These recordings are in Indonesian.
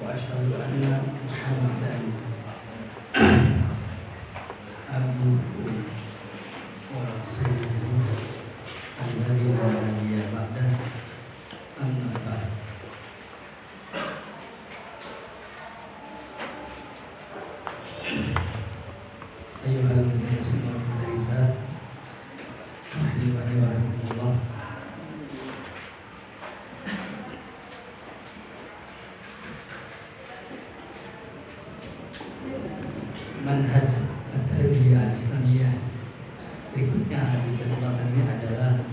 وأشهد أن محمدا عبده ورسوله الذي لا نبي بعده أما بعد. أيها المدرسون والمدرسات رحمني ورحمكم الله. Manhaj at-tarbiyah al-islamiyah berikutnya di kesempatan ini adalah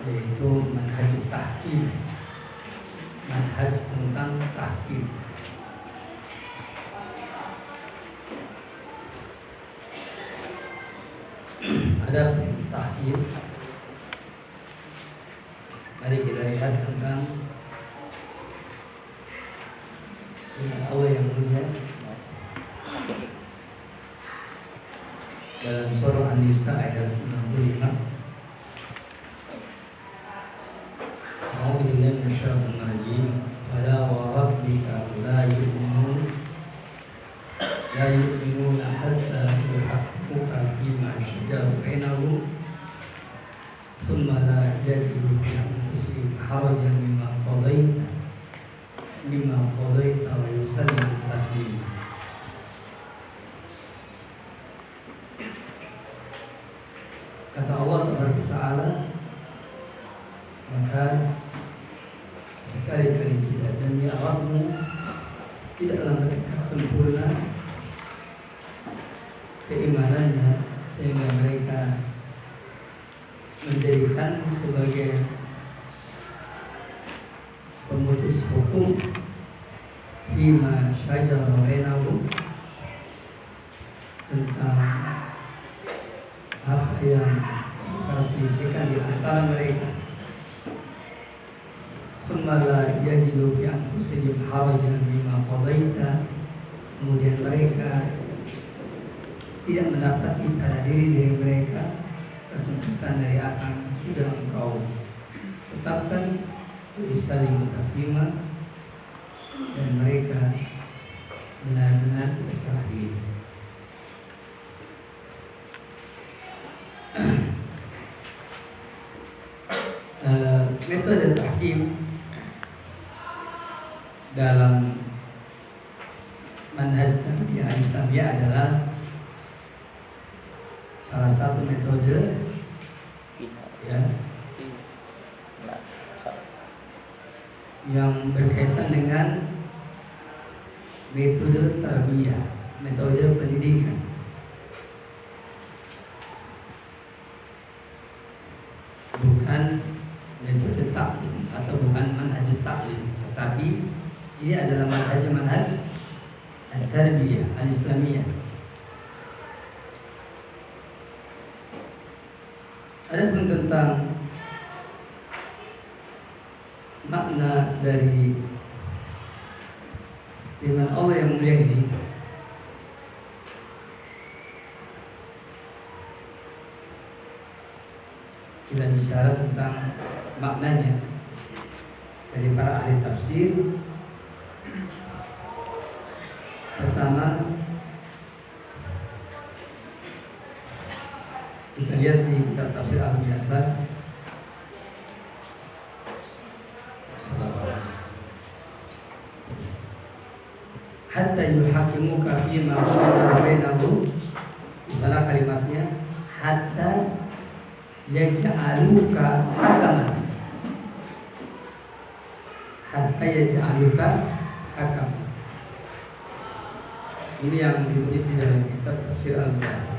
yaitu manhaj tahqiq, manhaj tentang tahqiq. Ada tahqiq. Mari kita lihat tentang Allah yang mulia dalam surah An-Nisa ayat 65. A'udzu billahi minasyaitonir rajim. Fala wa rabbika la yu'minuna hatta yuhaqqimuka fima shajara bainahum thumma la yajidu fi anfusihim harajan mimma qadaita wa yusallimu taslima. Kata Allah Ta'ala, maka sekali-kali tidak, dan ya Rabbmu tidaklah mereka sempurna keimanannya sehingga mereka menjadikan sebagai pemutus hukum fima syajara bainahum, tentang apa yang perselisihan di antara mereka. Tsumma la yajidu fi anfusihim harajan mimma qadaita, kemudian mereka tidak mendapati pada diri mereka kesempitan dari apa yang sudah engkau tetapkan, yusallimu taslima, dan mereka benar-benar berserah diri. Metode tahqiq dalam manhaj tarbiyah Islamiyah adalah salah satu metode yang berkaitan dengan metode tarbiyah, metode pendidikan. Bukan metode taklim atau bukan manhaj taklim, tetapi ini adalah manhaj at-tarbiyah al-islamiyah. Adapun tentang makna dari firman Allah yang mulia ini, kita bicara tentang maknanya dari para ahli tafsir. Pertama, kita lihat di kitab tafsir Al-Muyassar, hatta yuhaqqimuka fima shajara bainahum. Di sana kalimatnya hatta yaj'aluka hakaman, hatta yaj'aluka hakaman. Ini yang ditulis di dalam kitab tafsir Al-Muyassar.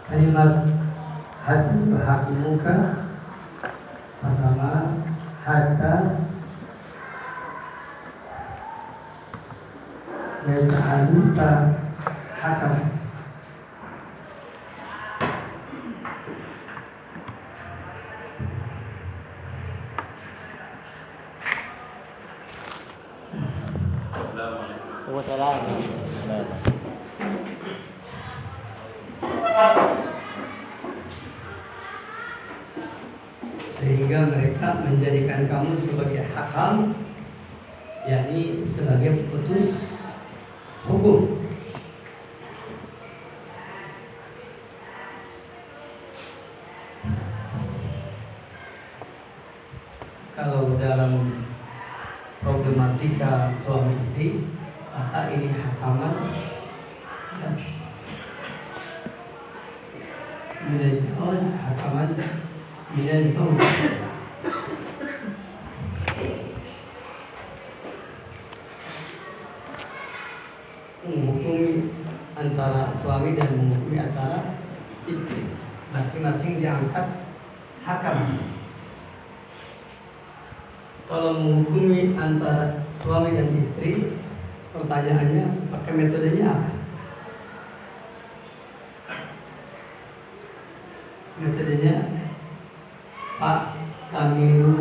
Kalimat hatta yuhaqqimuka, pertama hatta yaj'aluka hakam. Sehingga mereka menjadikan kamu sebagai hakam, yakni sebagai pemutus hukum. Kalau dalam problematika suami istri, maka ini hakaman minal zawj, hakaman minal zawj. Menghukumi antara suami dan menghukumi antara istri, masing-masing diangkat hakam. Kalau menghukumi antara suami dan istri, pertanyaannya pakai metodenya apa? Metodenya Pak Kamiru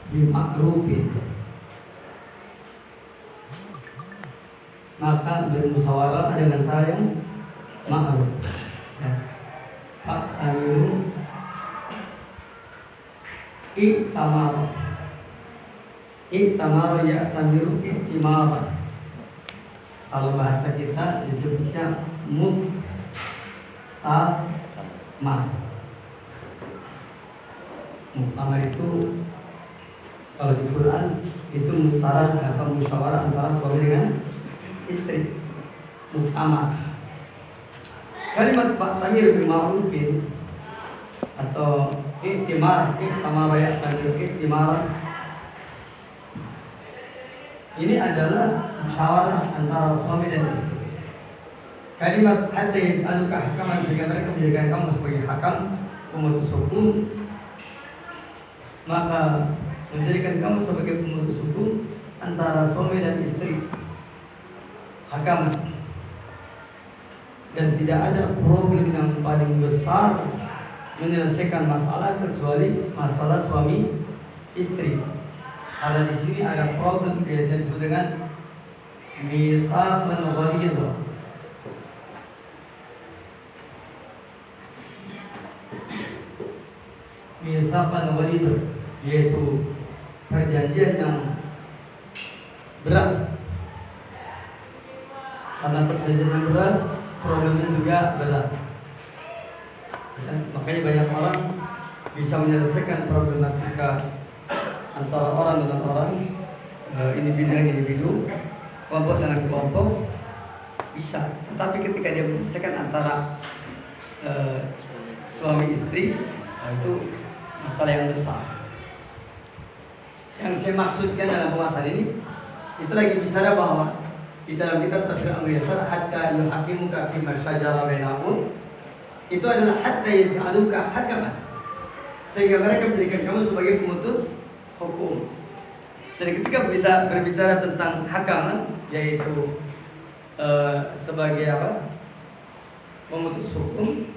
bima'rufin, maka bermusyawarah dengan cara yang ma'ruf. Ya. Pak Kamiru I'tamara ya'tamiru i'timara. Kalau bahasa kita disebutnya muktamar. Muktamar itu kalau di Quran itu musyawarah atau musyawarah antara suami dengan istri. Muktamar. Kalimat fa'tamiru bil ma'rufin atau i'timar, i'tamara ya'tamiru i'timara, ini adalah musyawarah antara suami dan istri. Kalimat hatta yaj'aluka hakaman, sehingga mereka menjadikan kamu sebagai hakam, pemutus hukum. Maka menjadikan kamu sebagai pemutus hukum antara suami dan istri, hakam. Dan tidak ada problem yang paling besar menyelesaikan masalah kecuali masalah suami istri. Karena di sini ada problem yang disebut dengan mitsaqan ghalidha. Mitsaqan ghalidha yaitu perjanjian yang berat. Karena perjanjian yang berat, problemnya juga berat. Ya, makanya banyak orang bisa menyelesaikan problematika antara orang dengan orang, individu dengan individu, kelompok dengan kelompok, bisa. Tetapi ketika dia menyelesaikan antara suami istri, itu masalah yang besar. Yang saya maksudkan dalam pembahasan ini, itu lagi bicara bahwa di dalam kitab Tafsir Al-Muyassar, hatta yuhakimuka fima syajara bainahum, itu adalah hatta yaj'aluka hakaman, sehingga mereka menjadikan kamu sebagai pemutus hukum. Dan ketika kita berbicara tentang hakaman, yaitu sebagai apa? Memutus hukum,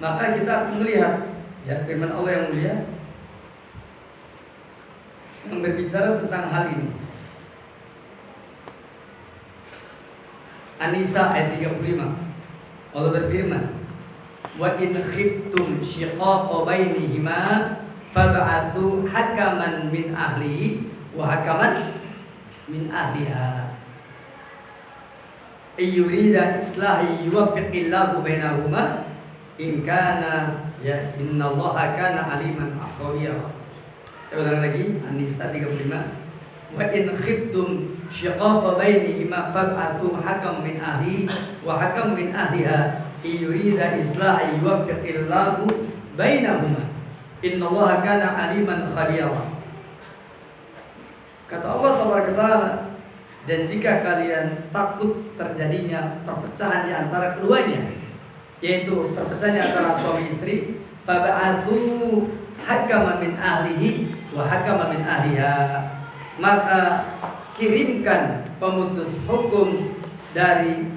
maka kita akan melihat ya firman Allah yang mulia yang berbicara tentang hal ini. An-Nisa ayat 35. Allah berfirman, "Wa in khiftum shiqaqa bainihima fab'atsu hakaman min ahlihi wa hakaman min ahliha. Ayyurida islahi yuwaffiqillahu bainahuma in kana ya innallaha kana aliman khabira." Saya ulang lagi, An-Nisa 35. Wa in khiftum shiqaqa bainihima fab'atsu hakam min ahli wa hakam min ahliha yurida islaha yuwaffiqillahu bainahuma innallaha kana aliman khabira. Kata Allah Taala, dan jika kalian takut terjadinya perpecahan di antara keduanya, yaitu perpecahan di antara suami istri, fab'atsu hakam min ahlihi wa hakam min ahliha, maka kirimkan pemutus hukum dari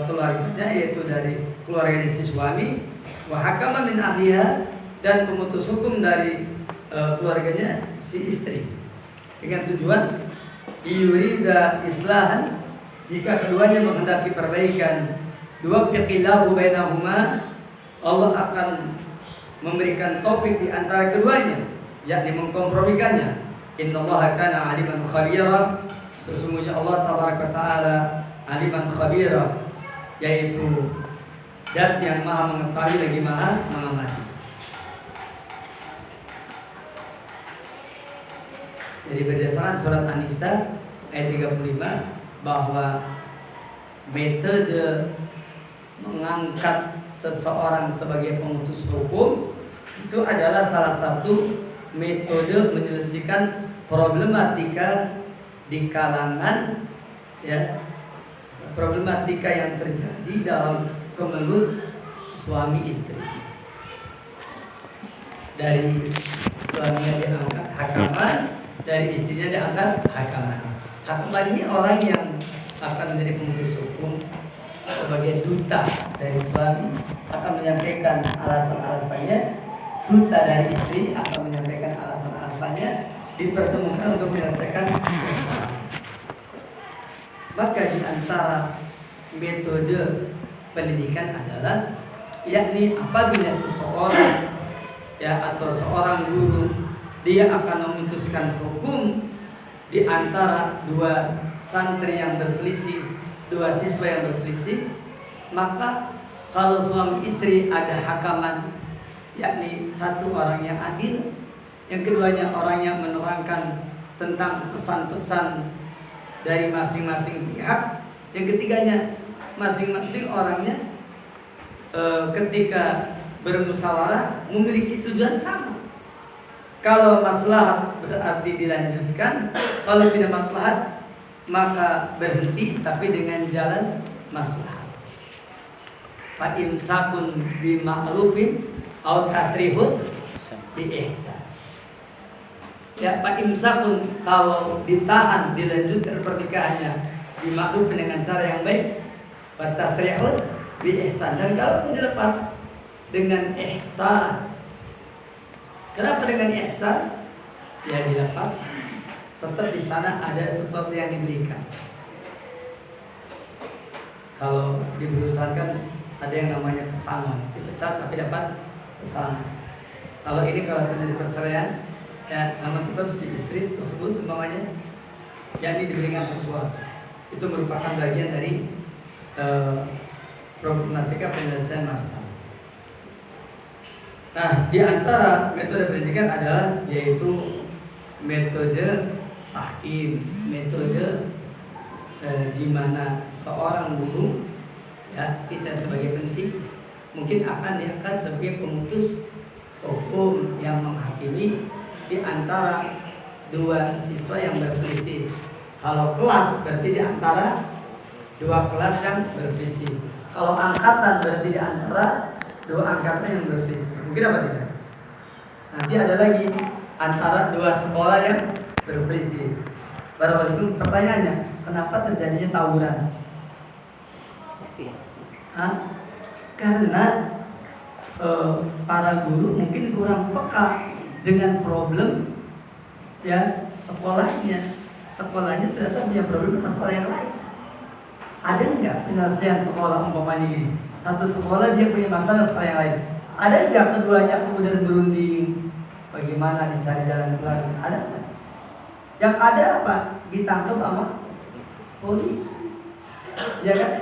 keluarganya, yaitu dari keluarganya si suami, wa hakama min ahliha, dan pemutus hukum dari keluarganya si istri, dengan tujuan yurida islahan, jika keduanya menghendaki perbaikan, yuwaffiqillahu bainahuma, Allah akan memberikan taufik di antara keduanya, yakni mengkompromikannya. Innallaha kana aliman khabira, sesungguhnya Allah tabaraka taala aliman khabira, yaitu zat yang maha mengetahui lagi maha mengamati. Jadi berdasarkan surat An-Nisa ayat 35 bahwa metode mengangkat seseorang sebagai pemutus hukum itu adalah salah satu metode menyelesaikan problematika di kalangan, ya, problematika yang terjadi dalam kemelut suami istri. Dari suaminya diangkat hakaman, dari istrinya diangkat hakaman. Hakaman ini orang yang akan menjadi pemutus hukum sebagai duta dari suami, akan menyampaikan alasan-alasannya. Duta dari istri akan menyampaikan alasan-alasannya, dipertemukan untuk menyelesaikan masalah. Maka di antara metode pendidikan adalah, yakni apabila seseorang, ya, atau seorang guru, dia akan memutuskan hukum di antara dua santri yang berselisih, dua siswa yang berselisih, maka kalau suami istri ada hakaman, yakni satu orang yang adil, yang keduanya orang yang menerangkan tentang pesan-pesan dari masing-masing pihak, yang ketiganya masing-masing orangnya ketika bermusyawarah memiliki tujuan sama. Kalau maslahat berarti dilanjutkan, kalau tidak maslahat maka berhenti, tapi dengan jalan maslahat. Fa imsakun bi ma'rufin aw tasrihun bi ihsan. Ya, fa imsakun, kalau ditahan dilanjutkan pernikahannya bi ma'ruf, dengan cara yang baik, fa tasrihun bi ihsan, dan kalau dilepas dengan ihsan. Kenapa dengan ihsan? Ya, dilepas tetap di sana ada sesuatu yang diberikan. Kalau di perusahaan kan ada yang namanya pesangon, dipecat tapi dapat pesangon. Kalau ini kalau terjadi perceraian, ya, namun tetap si istri tersebut umpamanya yakni diberikan sesuatu. Itu merupakan bagian dari problematika penyelesaian masalah. Nah, di antara metode pendidikan adalah yaitu metode tahkim, metode di mana seorang guru, ya, kita sebagai pendidik mungkin akan diangkat sebagai pemutus hukum yang menghakimi di antara dua siswa yang berselisih. Kalau kelas berarti di antara dua kelas yang berselisih. Kalau angkatan berarti di antara dua angkatan yang berselisih. Mungkin apa tidak? Nanti ada lagi antara dua sekolah yang berselisih. Baru itu pertanyaannya, kenapa terjadinya tawuran? Karena para guru mungkin kurang peka dengan problem, ya, sekolahnya. Sekolahnya ternyata punya problem dengan sekolah yang lain. Ada nggak penyelesaian sekolah umpamanya gini? Satu sekolah dia punya masalah sekolah yang lain. Ada nggak keduanya kemudian berunding? Bagaimana dicari jalan keluar? Ada nggak? Yang ada apa? Ditangkap sama polisi, ya kan?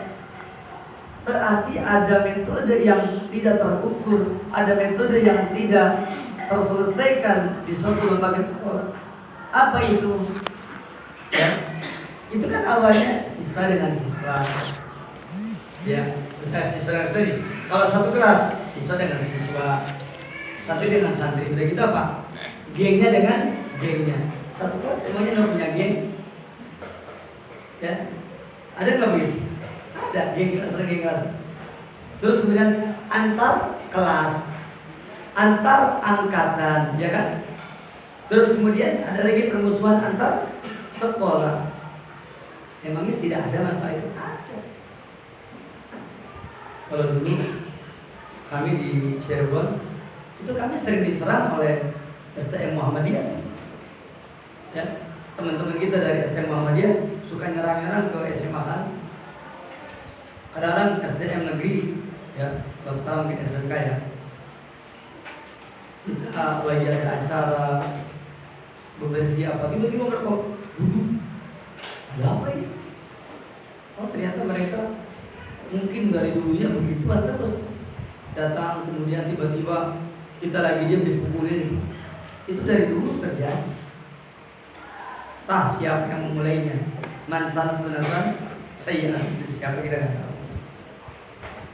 Berarti ada metode yang tidak terukur, ada metode yang tidak terselesaikan di suatu lembaga sekolah. Apa itu? Ya, itu kan awalnya siswa dengan siswa, ya, bukan siswa dengan santri. Kalau satu kelas, siswa dengan siswa, santri dengan santri. Udah gitu apa? Gengnya dengan gengnya. Satu kelas semuanya nggak punya geng, ya? Ada nggak begitu? Ada geng kelas. Terus kemudian antar kelas, antar angkatan, ya kan? Terus kemudian ada lagi permusuhan antar sekolah. Emangnya tidak ada masalah itu? Ada. Kalau dulu kami di Cirebon itu kami sering diserang oleh STM Muhammadiyah. Ya, teman-teman kita dari STM Muhammadiyah suka nyerang-nyerang ke SMA kan. Kadang-kadang STM negeri, ya, kalau sekarang mungkin SMK ya. Kita lagi ada acara bebersih apa, tiba-tiba mereka duduk. Ada apa ini? Oh ternyata mereka mungkin dari dulunya begituan terus. Datang kemudian tiba-tiba kita lagi diam dipukulin. Itu dari dulu terjadi. Entah siapa yang memulainya. Man sana sunatan saya siapa kita nggak tahu.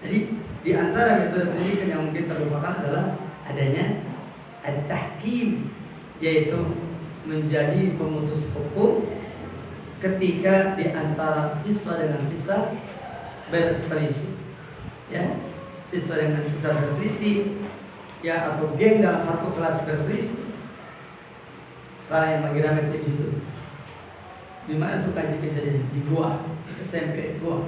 Jadi di antara metode pendidikan yang mungkin terlupakan adalah adanya at-tahkim, yaitu menjadi pemutus hukum ketika di antara siswa dengan siswa berselisih, ya, siswa dengan siswa berselisih, ya, atau geng dalam satu kelas berselisih. Sekarang yang lagi ramai di YouTube. Di mana tuh kaji kejadian di Goa, SMP Goa.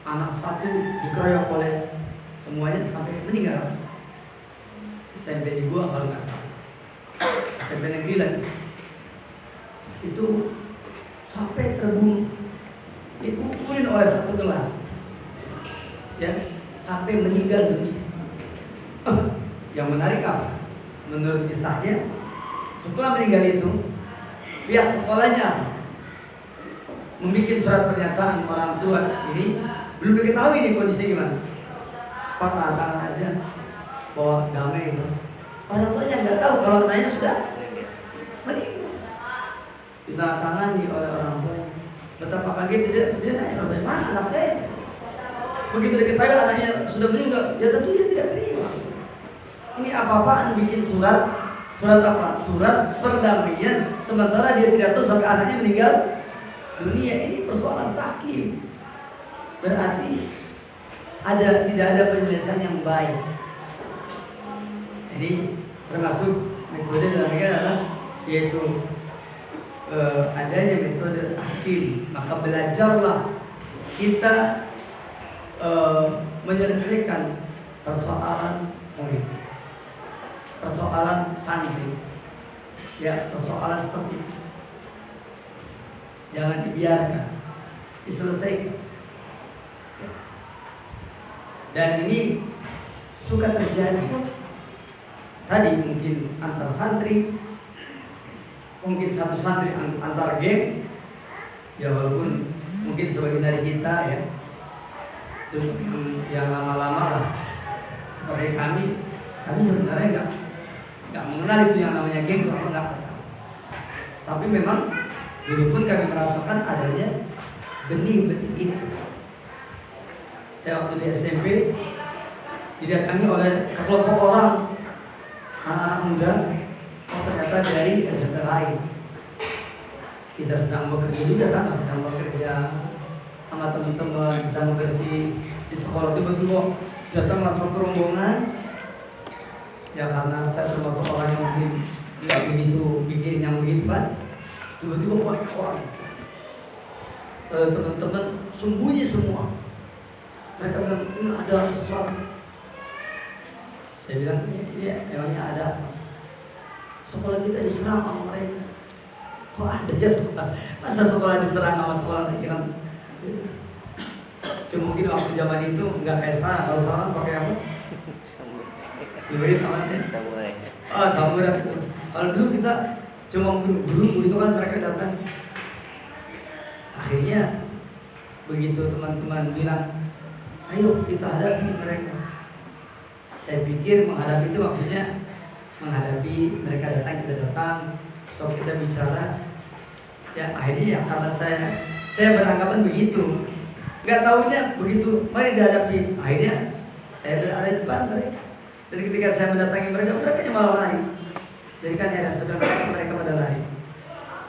Anak satu dikeroyok oleh semuanya sampai meninggal. SMP di Goa kalau nggak salah. SMP negeri lagi. Itu sampai terbunuh, dipukulin oleh satu kelas, ya, sampai meninggal dunia. Yang menarik apa? Menurut kisahnya, setelah meninggal itu, pihak sekolahnya membuat surat pernyataan orang tua ini belum diketahui nih kondisi gimana. Pak tangan aja bahwa damai itu. Orang tuanya nggak tahu kalau anaknya sudah meninggal. Ditandatangani oleh orang tua. Betapa kaget dia nanya orang tuanya, mana anak saya? Begitu diketahui anaknya sudah meninggal, ya tentu dia tidak terima. Ini apa-apaan bikin surat apa? Surat perdamaian, sementara dia tidak tahu sampai anaknya meninggal dunia. Ini persoalan tahkim. Berarti tidak ada penyelesaian yang baik. Jadi termasuk metode dalam ini adalah yaitu adanya metode tahkim. Maka belajarlah kita menyelesaikan persoalan murid, persoalan santri, ya, persoalan seperti itu. Jangan dibiarkan, diselesaikan. Dan ini suka terjadi. Tadi mungkin antar santri, mungkin satu santri antar geng, ya walaupun mungkin sebagian dari kita ya, itu yang lama-lama lah. Seperti kami sebenarnya nggak mengenal itu yang namanya geng, atau nggak tahu. Tapi memang dulu pun kami merasakan adanya benih-benih itu. Saya waktu di SMP didatangi oleh sekelompok orang, anak-anak muda, ternyata dari SMP lain. Kita sedang bekerja juga sama, sedang bekerja sama teman-teman, sedang bersih di sekolah. Tiba-tiba datanglah satu rombongan. Ya karena saya termasuk orang yang mungkin nggak begitu bikin yang begitu kan. Tiba-tiba banyak orang. Teman-teman sembunyi semua. Mereka bilang, ini ada sesuatu. Saya bilang, iya, memangnya ada apa? Sekolah kita diserang sama mereka. Kok ada ya sekolah? Masa sekolah diserang sama sekolah lagi kan? Cuma mungkin waktu zaman itu nggak kayak sekarang. Kalau sekarang pakai apa? Silurit apa namanya? Samurai. Oh, samurai. Kalau dulu kita cuma guru itu kan mereka datang. Akhirnya begitu teman-teman bilang, ayo kita hadapi mereka. Saya pikir menghadapi itu maksudnya menghadapi mereka datang, kita datang, so kita bicara. Ya akhirnya ya karena saya beranggapan begitu. Nggak tahunya begitu, mari dihadapi. Akhirnya saya berada di depan mereka. Dan ketika saya mendatangi mereka malah lari. Jadi kan ya sebenarnya mereka pada lari.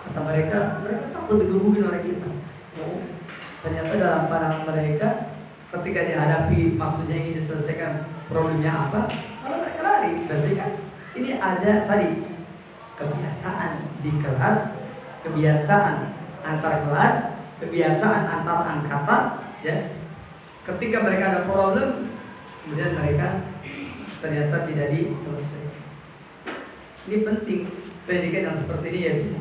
Kata mereka takut digebukin oleh kita. Oh, ternyata dalam pandangan mereka ketika dihadapi maksudnya ingin diselesaikan problemnya apa, malah mereka lari. Berarti kan ini ada tadi kebiasaan di kelas, kebiasaan antar kelas, kebiasaan antar angkatan, ya. Ketika mereka ada problem, kemudian mereka ternyata tidak diselesaikan. Ini penting pendidikan yang seperti ini, yaitu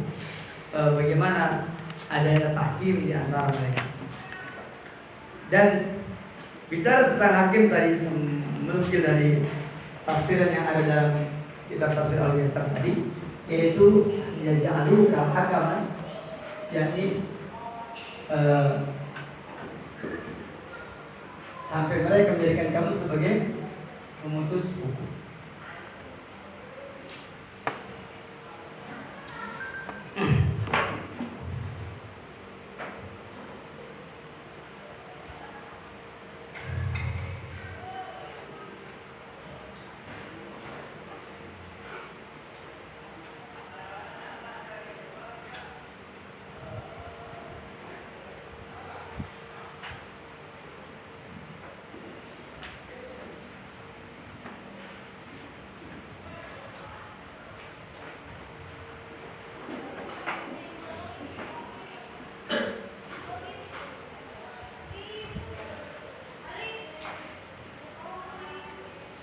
bagaimana adanya tahkim di antara mereka. Dan bicara tentang hakim tadi, menukil dari tafsiran yang ada dalam kitab tafsir Al-Yassar tadi, yaitu yaj'aluka hakaman, yakni sampai mereka menjadikan kamu sebagai pemutus hukum.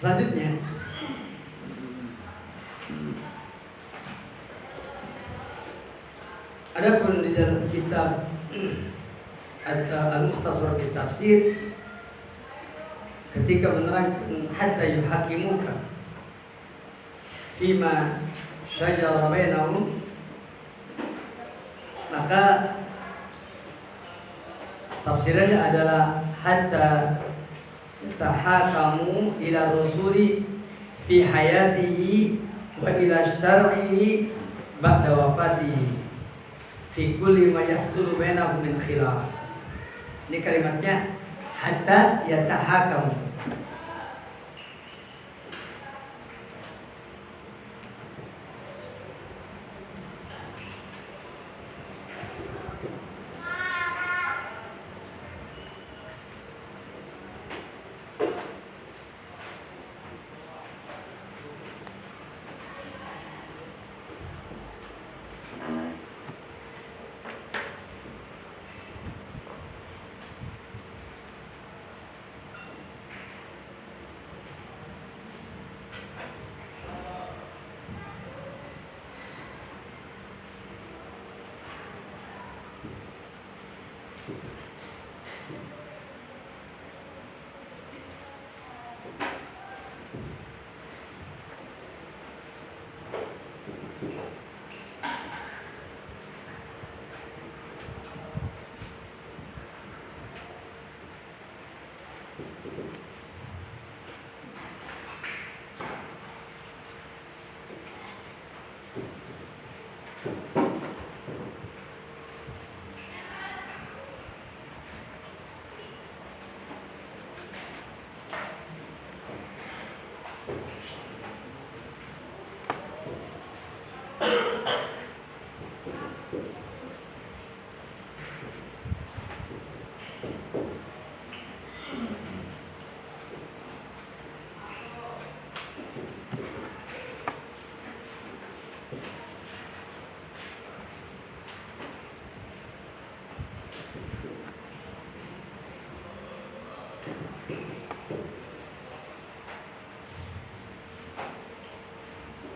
Selanjutnya, adapun di dalam kitab Al-Mukhtasar fi Tafsir, ketika menerangkan hatta yuhakimuka fima syajara bainahum, maka tafsirannya adalah hatta tahakamu ila rasuli fi hayatihi wa ila syar'ihi ba'da wafatihi fi kulli ma yahsulu bainahum min khilaf. Ini kalimatnya hatta yatahakamu.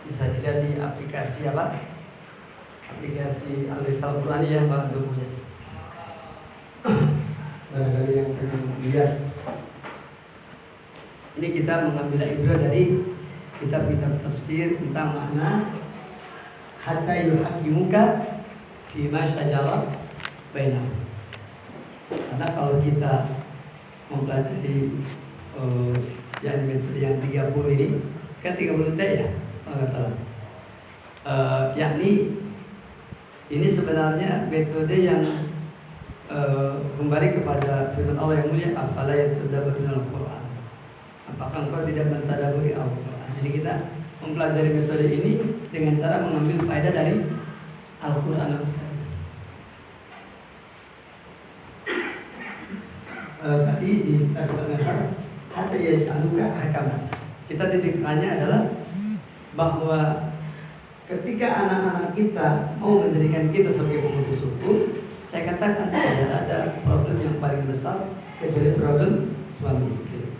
Bisa dilihat di aplikasi apa? Aplikasi Al-Risal Qur'ani yang Pak punya. Barangkali yang pengen lihat. Ini kita mengambil ibrah dari kitab-kitab tafsir tentang makna hatta yuhakimuka fima syajara bainahum. Karena kalau kita mempelajari yang metode yang 30 ini kan 30 T ya, kalau nggak salah. Yakni ini sebenarnya metode yang kembali kepada firman Allah yang mulia, afala yatadabbaruna al-Qur'an. Apakah engkau tidak mentadaburi Al-Qur'an? Jadi kita mempelajari metode ini dengan cara mengambil faedah dari Al-Qur'an. Tadi di tafsir Al-Nasr hatta yaj'aluka hakaman. Kita titik tekannya adalah bahwa ketika anak-anak kita mau menjadikan kita sebagai pemutus hukum, saya katakan adalah yang besar kecuali problem suami istri.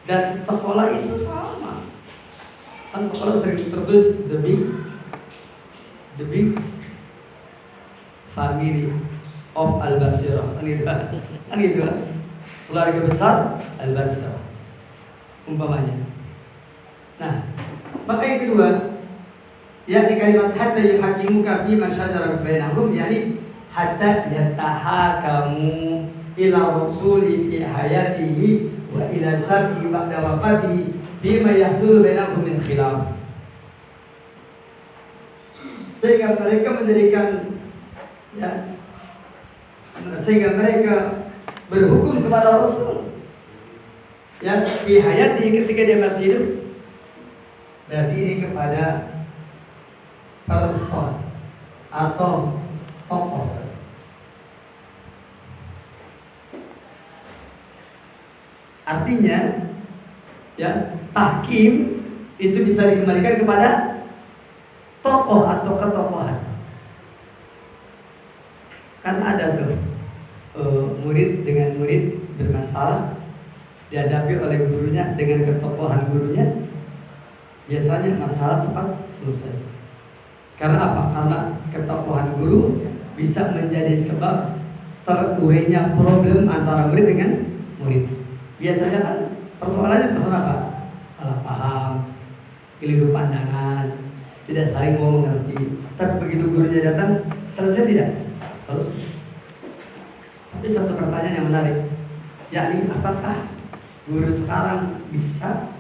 Dan sekolah itu sama. Kan sekolah sering tertulis the big family of Al-Basirah. Kan gitu kan? Keluarga besar Al-Basirah umpamanya. Nah, maka yang kedua, yakni kalimat hatta yuhakimuka fi ma syajara bainahum, yakni hatta yatahakamu ila rasuli fi hayatihi wa ila syar'i ba'da wafatihi fi ma yahsulu bainahum min khilaf. Sehingga mereka menjadikan sehingga mereka berhukum kepada Rasul fi hayatihi ketika dia masih hidup. Berarti ini kepada person atau tokoh. Artinya tahkim itu bisa dikembalikan kepada tokoh atau ketokohan. Kan ada tuh murid dengan murid bermasalah, dihadapi oleh gurunya dengan ketokohan gurunya, biasanya masalah cepat selesai. Karena apa? Karena ketokohan guru bisa menjadi sebab terurainya problem antara murid dengan murid. Biasanya kan persoalannya persoalan apa? Salah paham, keliru pandangan, tidak saling mau mengerti. Tapi begitu gurunya datang, selesai tidak? Selesai. Tapi satu pertanyaan yang menarik, yakni apakah guru sekarang bisa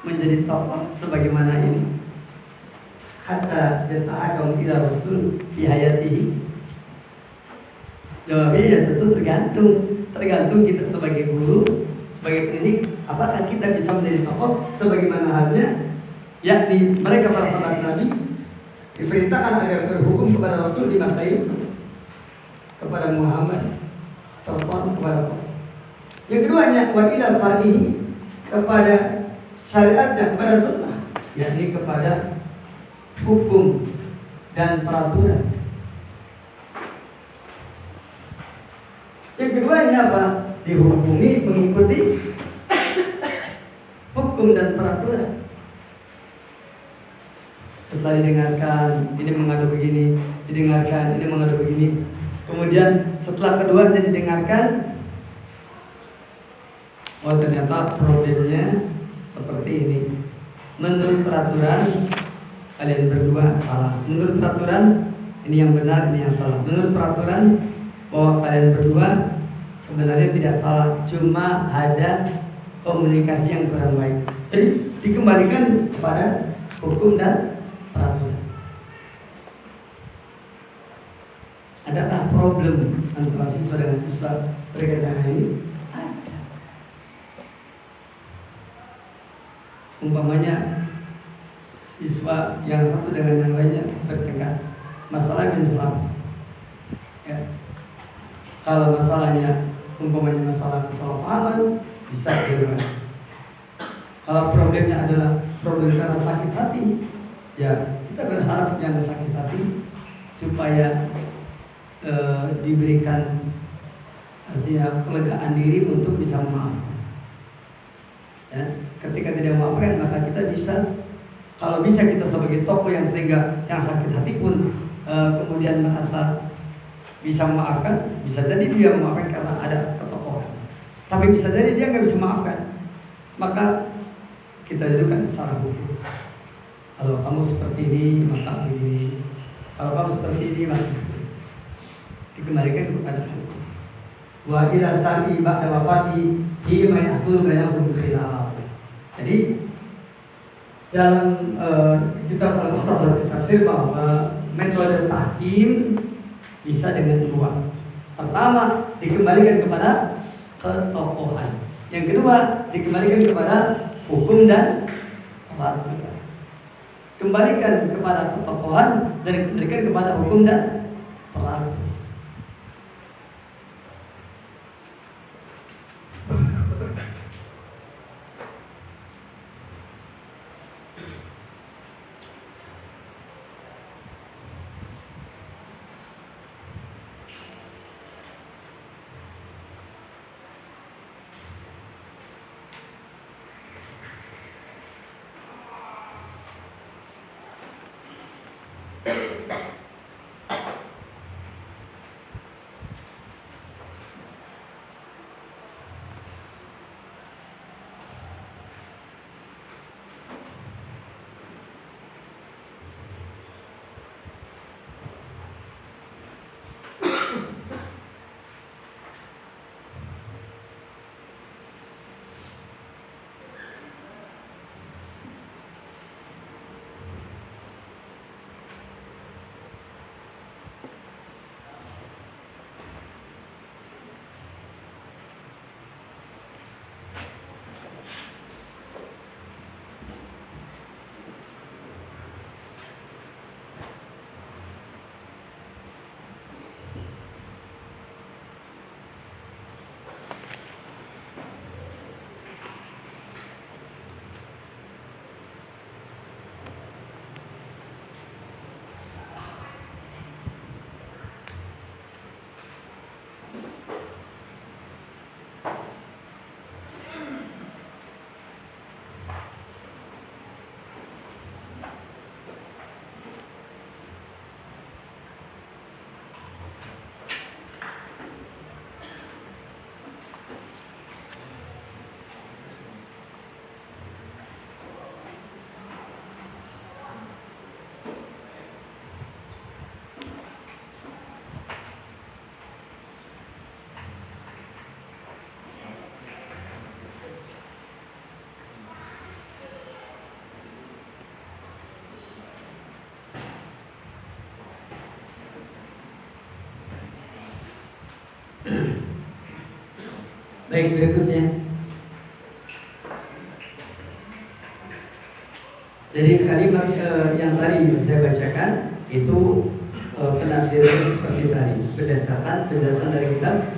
menjadi tokoh sebagaimana ini? Hatta yata'akam ila rasul fi hayatihi. Jawabnya tentu tergantung kita sebagai guru, sebagai pendidik, apakah kita bisa menjadi tokoh sebagaimana halnya yakni mereka para sahabat Nabi diperintahkan agar berhukum kepada Rasul di masa itu, kepada Muhammad Rasul, kepada tokoh. Yang keduanya wa ila sarihi, kepada syariatnya, kepada sunnah, yakni kepada hukum dan peraturan. Yang keduanya apa? Dihukumi mengikuti hukum dan peraturan. Setelah didengarkan, ini mengadu begini, didengarkan, ini mengadu begini. Kemudian setelah keduanya didengarkan, oh ternyata problemnya seperti ini. Menurut peraturan kalian berdua salah. Menurut peraturan ini yang benar, ini yang salah. Menurut peraturan bahwa kalian berdua sebenarnya tidak salah, cuma ada komunikasi yang kurang baik. Jadi dikembalikan kepada hukum dan peraturan. Adakah problem antara siswa dengan siswa berkaitan dengan ini? Ada. Umpamanya siswa yang satu dengan yang lainnya bertengkar, masalah Islam. Kalau masalahnya umpamanya masalah kesalahpahaman, bisa diuraikan. Kalau problemnya adalah problem karena sakit hati, ya kita berharap yang sakit hati supaya diberikan artinya kelegaan diri untuk bisa memaafkan. Ya, ketika tidak memaafkan, maka kita bisa, kalau bisa kita sebagai tokoh yang sehingga yang sakit hati pun kemudian merasa bisa memaafkan, bisa jadi dia memaafkan karena ada ketokohan. Tapi bisa jadi dia nggak bisa memaafkan, maka kita dudukan secara hukum. Kalau kamu seperti ini, maka begini. Kalau kamu seperti ini, maka seperti ini. Dikembalikan kepada hukum. Wa ila sari ba'da wafati fi ma yahsul bainahum khilaf. Jadi dalam kitab Al-Mukhtasar Tafsir bahwa metode tahkim bisa dengan dua. Pertama, dikembalikan kepada ketokohan. Yang kedua, dikembalikan kepada hukum dan peraturan. Kembalikan kepada ketokohan dan kembalikan kepada hukum dan peraturan. Baik, berikutnya. Jadi kalimat yang tadi saya bacakan itu penafsiran seperti tadi berdasarkan penjelasan dari kitab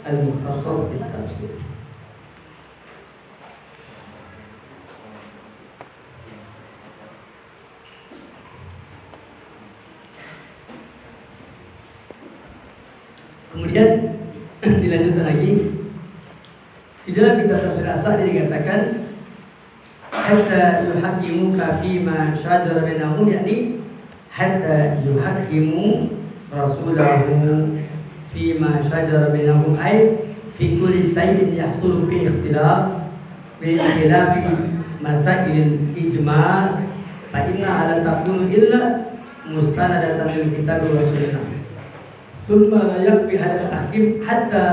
Al-Mukhtasar fi Tafsir. Kemudian dilanjutkan lagi di dalam kitab Tafsir As-Sa'di dikatakan hatta yuhaqqimuka fima shajara bainahum, yakni hatta yuhaqqimu rasulahu fima shajara bainahum, ay fi kulli shay'in yahsulu bi ikhtilaf bi khilafi masailil ijma' fa inna la takunu illa mustanadatan lil kitab wa sunnah thumma la yakfi hadha tahkim hatta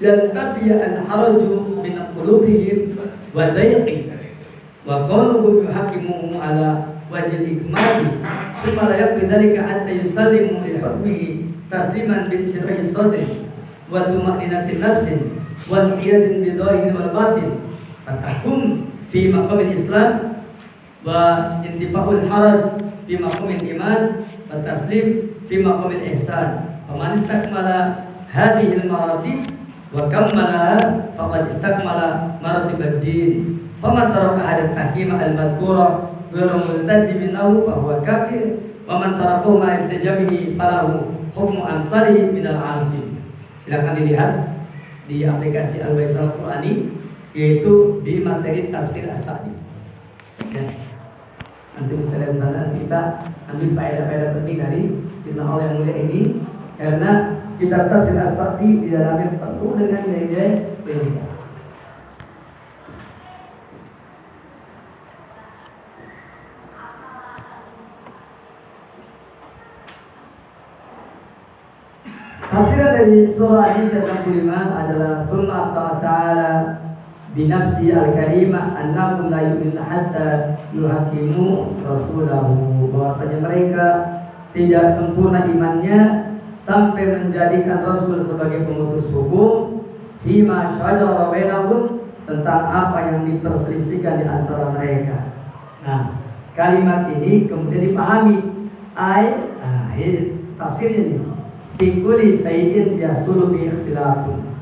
yantabiya al-haraju min qulubihim wa dayqi wa qaluhum yuhakimuhum ala wajil ikmali thumma la yakfi dhalika hatta yusallimu li hukmihi tasliman bin sirri sadri wa tuma'ninatin nafsin wa iyadin bidahin wal batin fatahkum fi maqamil islam wa intibahul haraj fi maqamil iman wa taslim fi maqamil ihsan wa man istakmala hadhihi al-maratib wa kammalaha faqad istakmala maratib ad-din faman taraka hadha at-tahkim al-madhkura ghayra multazimin lahu fa huwa kafir wa man tarakahu ma iltijamihi falahu hukmu amsalihi min al-'asim. Silakan dilihat di aplikasi Al-Baisal Qur'ani, yaitu di materi Tafsir As-Sa'di. Ya. Nanti bisa lihat sana, kita ambil faedah-faedah penting dari firman Allah yang mulia ini, karena kitab Tafsir As-Sa'di di dalamnya penuh dengan nilai-nilai pendidikan. Tafsiran dari surah An-Nisa 65 adalah summa aqsama ta'ala binafsi al-karimah annakum la yu'minu hatta yuhakimu rasulahu, bahwasanya mereka tidak sempurna imannya sampai menjadikan Rasul sebagai pemutus hukum fima syajara bainahum, tentang apa yang diperselisihkan di antara mereka. Nah, kalimat ini kemudian dipahami tafsirnya nih, fi kulli shay'in yasulu bi ikhtilafun,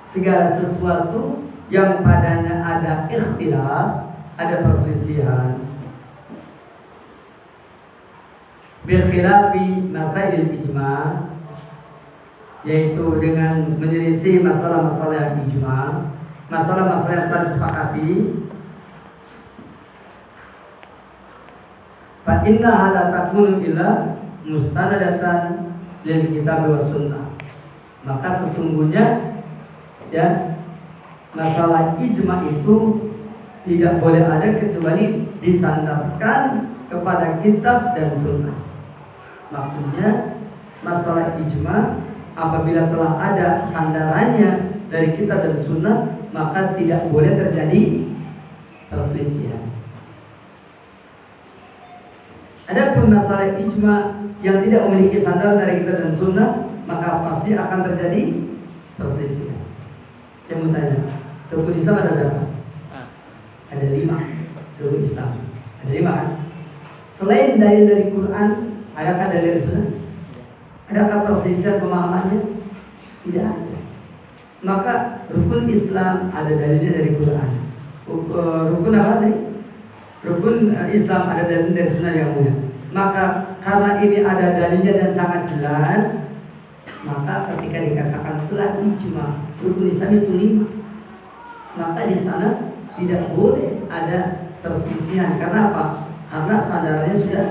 segala sesuatu yang padanya ada ikhtilaf, ada perselisihan, berkhilafi masail ijma', yaitu dengan menyelisih masalah-masalah yang ijma', masalah-masalah yang telah disepakati. fa inna la takunu illa mustanadatan lil kitab wa sunnah. Maka sesungguhnya ya masalah ijma itu tidak boleh ada kecuali disandarkan kepada kitab dan sunnah. Maksudnya masalah ijma apabila telah ada sandarannya dari kitab dan sunnah, maka tidak boleh terjadi perselisihan. Adapun masalah ijma yang tidak memiliki sandaran dari kitab dan sunnah, maka pasti akan terjadi perselisihan. Saya mau tanya, rukun Islam ada berapa? Ada 5 rukun Islam. Ada 5 kan? Selain dari Quran, adakah dari sunnah? Adakah perselisihan pemahamannya? Tidak ada. Maka rukun Islam ada dalilnya dari Quran. Rukun apa tadi? Rukun Islam ada dalilnya dari sunnah yang mulia. Maka karena ini ada dalilnya dan sangat jelas, maka ketika dikatakan telah ijma rukun Islam itu 5, maka di sana tidak boleh ada perselisihan. Karena apa? Karena sandarannya sudah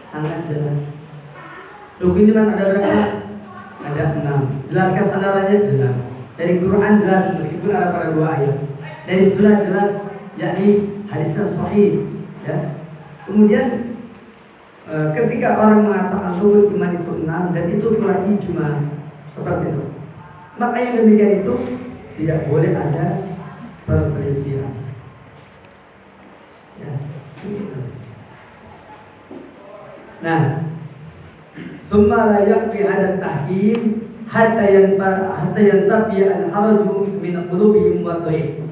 sangat jelas. Rukun iman ada berapa? Ada 6. Jelaskan sandarannya? Jelas. Dari Quran jelas meskipun ada pada 2 ayat. Dari sunnah jelas, yakni hadisnya sahih. Ya. Kemudian ketika orang mengatakan rukun iman itu 6 dan itu telah ijma seperti itu, maka yang demikian itu tidak boleh ada perselisihan. Ya, begitu. Nah, summa la yakfi hada tahkim hatta yantafi al-haraju min qulubihim wa dhaif.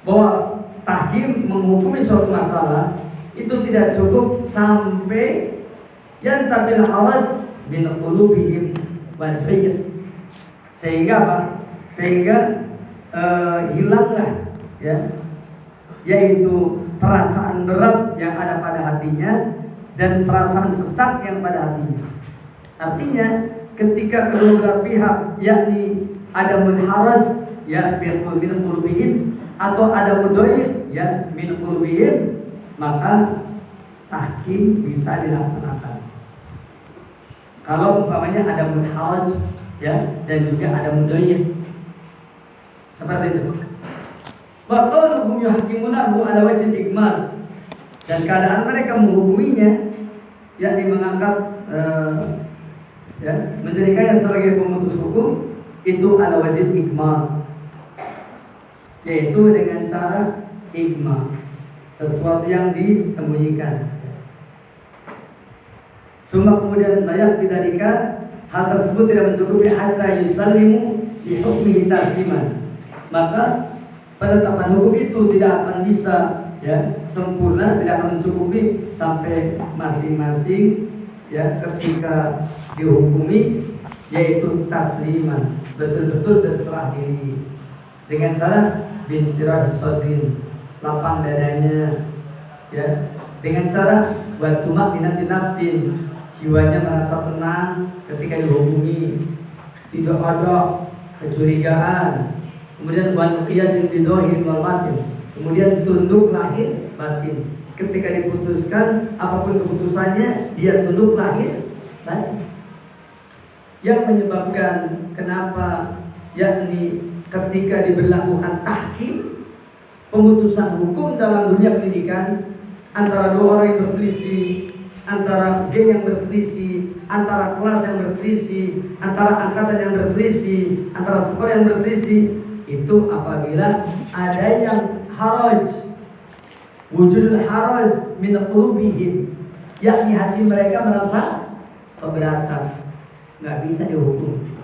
Bahwa tahkim menghukumi suatu masalah itu tidak cukup sampai yantafi al-haraj min qulubihim wa dhaif. Sehingga apa? Sehingga hilanglah ya, yaitu perasaan berat yang ada pada hatinya dan perasaan sesak yang pada hatinya. Artinya ketika kedua belah pihak, yakni ada munharaj ya min qulubihim atau ada mudhayyir ya min qulubihim, maka tahkim bisa dilaksanakan. Kalau umpamanya ada munharaj ya dan juga ada mudhayyir seperti itu. Wa qaluhum yuhkimunahu ala wajhi ikmal, dan keadaan mereka menghukuminya yakni mengangkat ya menjadikannya sebagai pemutus hukum itu ala wajib ikmal, yaitu dengan cara ikmal, sesuatu yang disembunyikan. Suma kemudian layak bidalika, hal tersebut tidak mencukupi hatta yusallimu bi hukmihi tasliman, maka penetapan hukum itu tidak akan bisa ya sempurna, tidak akan mencukupi sampai masing-masing ya ketika dihukumi yaitu tasliman, betul-betul berserah diri dengan cara bin sirah sadrin, lapang dadanya ya, dengan cara wa tumakinati nafsin, jiwanya merasa tenang ketika dihukumi, tidak ada kecurigaan. Kemudian wanuqiyadin bidohir wal batin, kemudian tunduk lahir batin. Ketika diputuskan apapun keputusannya, dia tunduk lahir batin. Yang menyebabkan kenapa yakni ketika diberlakukan tahkim, pemutusan hukum dalam dunia pendidikan antara 2 orang yang berselisih, antara geng yang berselisih, antara kelas yang berselisih, antara angkatan yang berselisih, antara sekolah yang berselisih, itu apabila ada yang haraj, wujudul haraj min qulubihim, yakni hati mereka merasa keberatan, nggak bisa dihukum.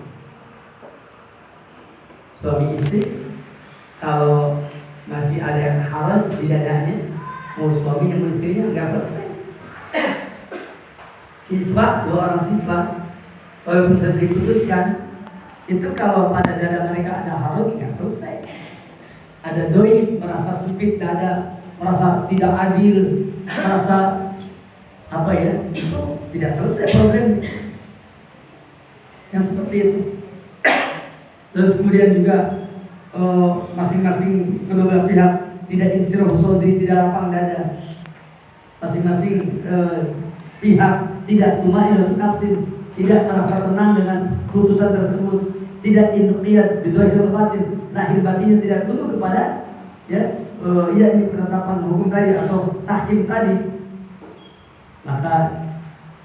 Suami istri kalau masih ada yang haraj di dadanya, mau suami yang istrinya nggak selesai. Siswa, 2 orang siswa, kalau bisa diputuskan, itu kalau pada dada mereka ada haraj, nggak selesai. Ada doi, merasa sempit dada, merasa tidak adil, merasa apa ya, itu tidak selesai problem yang seperti itu. Terus kemudian juga masing-masing kedua belah pihak tidak insirah sadri, tidak lapang dada. masing-masing pihak tidak tumainun nafsin, tidak merasa tenang dengan putusan tersebut, tidak inqiyad bidhahiril batin, lahir batinnya tidak tunduk kepada yakni penetapan hukum tadi atau tahkim tadi, maka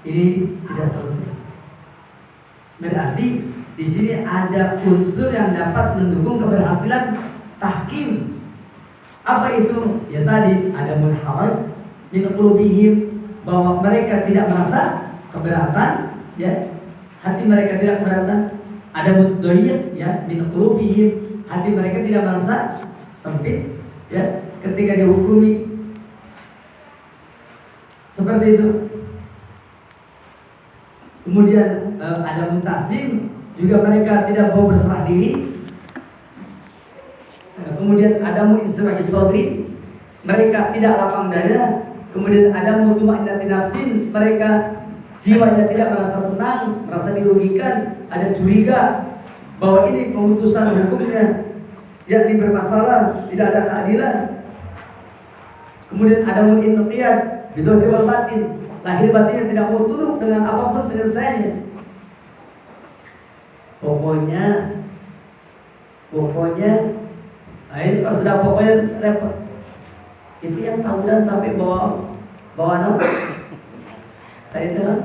ini tidak selesai. Berarti di sini ada unsur yang dapat mendukung keberhasilan tahkim. Apa itu? Ya tadi ada mulharaj min qulubihim, bahwa mereka tidak merasa keberatan, ya, hati mereka tidak keberatan. Ada mudhayyid, ya, min qulubihim, hati mereka tidak merasa sempit, ya, ketika dihukumi. Seperti itu. Kemudian ada mutaslim, juga mereka tidak mau berserah diri. Kemudian ada mu'insyirahi sodri, mereka tidak lapang dada. Kemudian ada mutma'innati nafsin, mereka jiwanya tidak merasa tenang, merasa dirugikan, ada curiga bahwa ini pemutusan hukumnya yakni bermasalah, tidak ada keadilan. Kemudian ada inqiyad bidhahiril batin, lahir batinnya tidak mau tunduk dengan apapun penyelesaiannya. Pokoknya, ini kalau sudah pokoknya repot. Itu yang tawuran sampai bawa no? Tadi itu kan?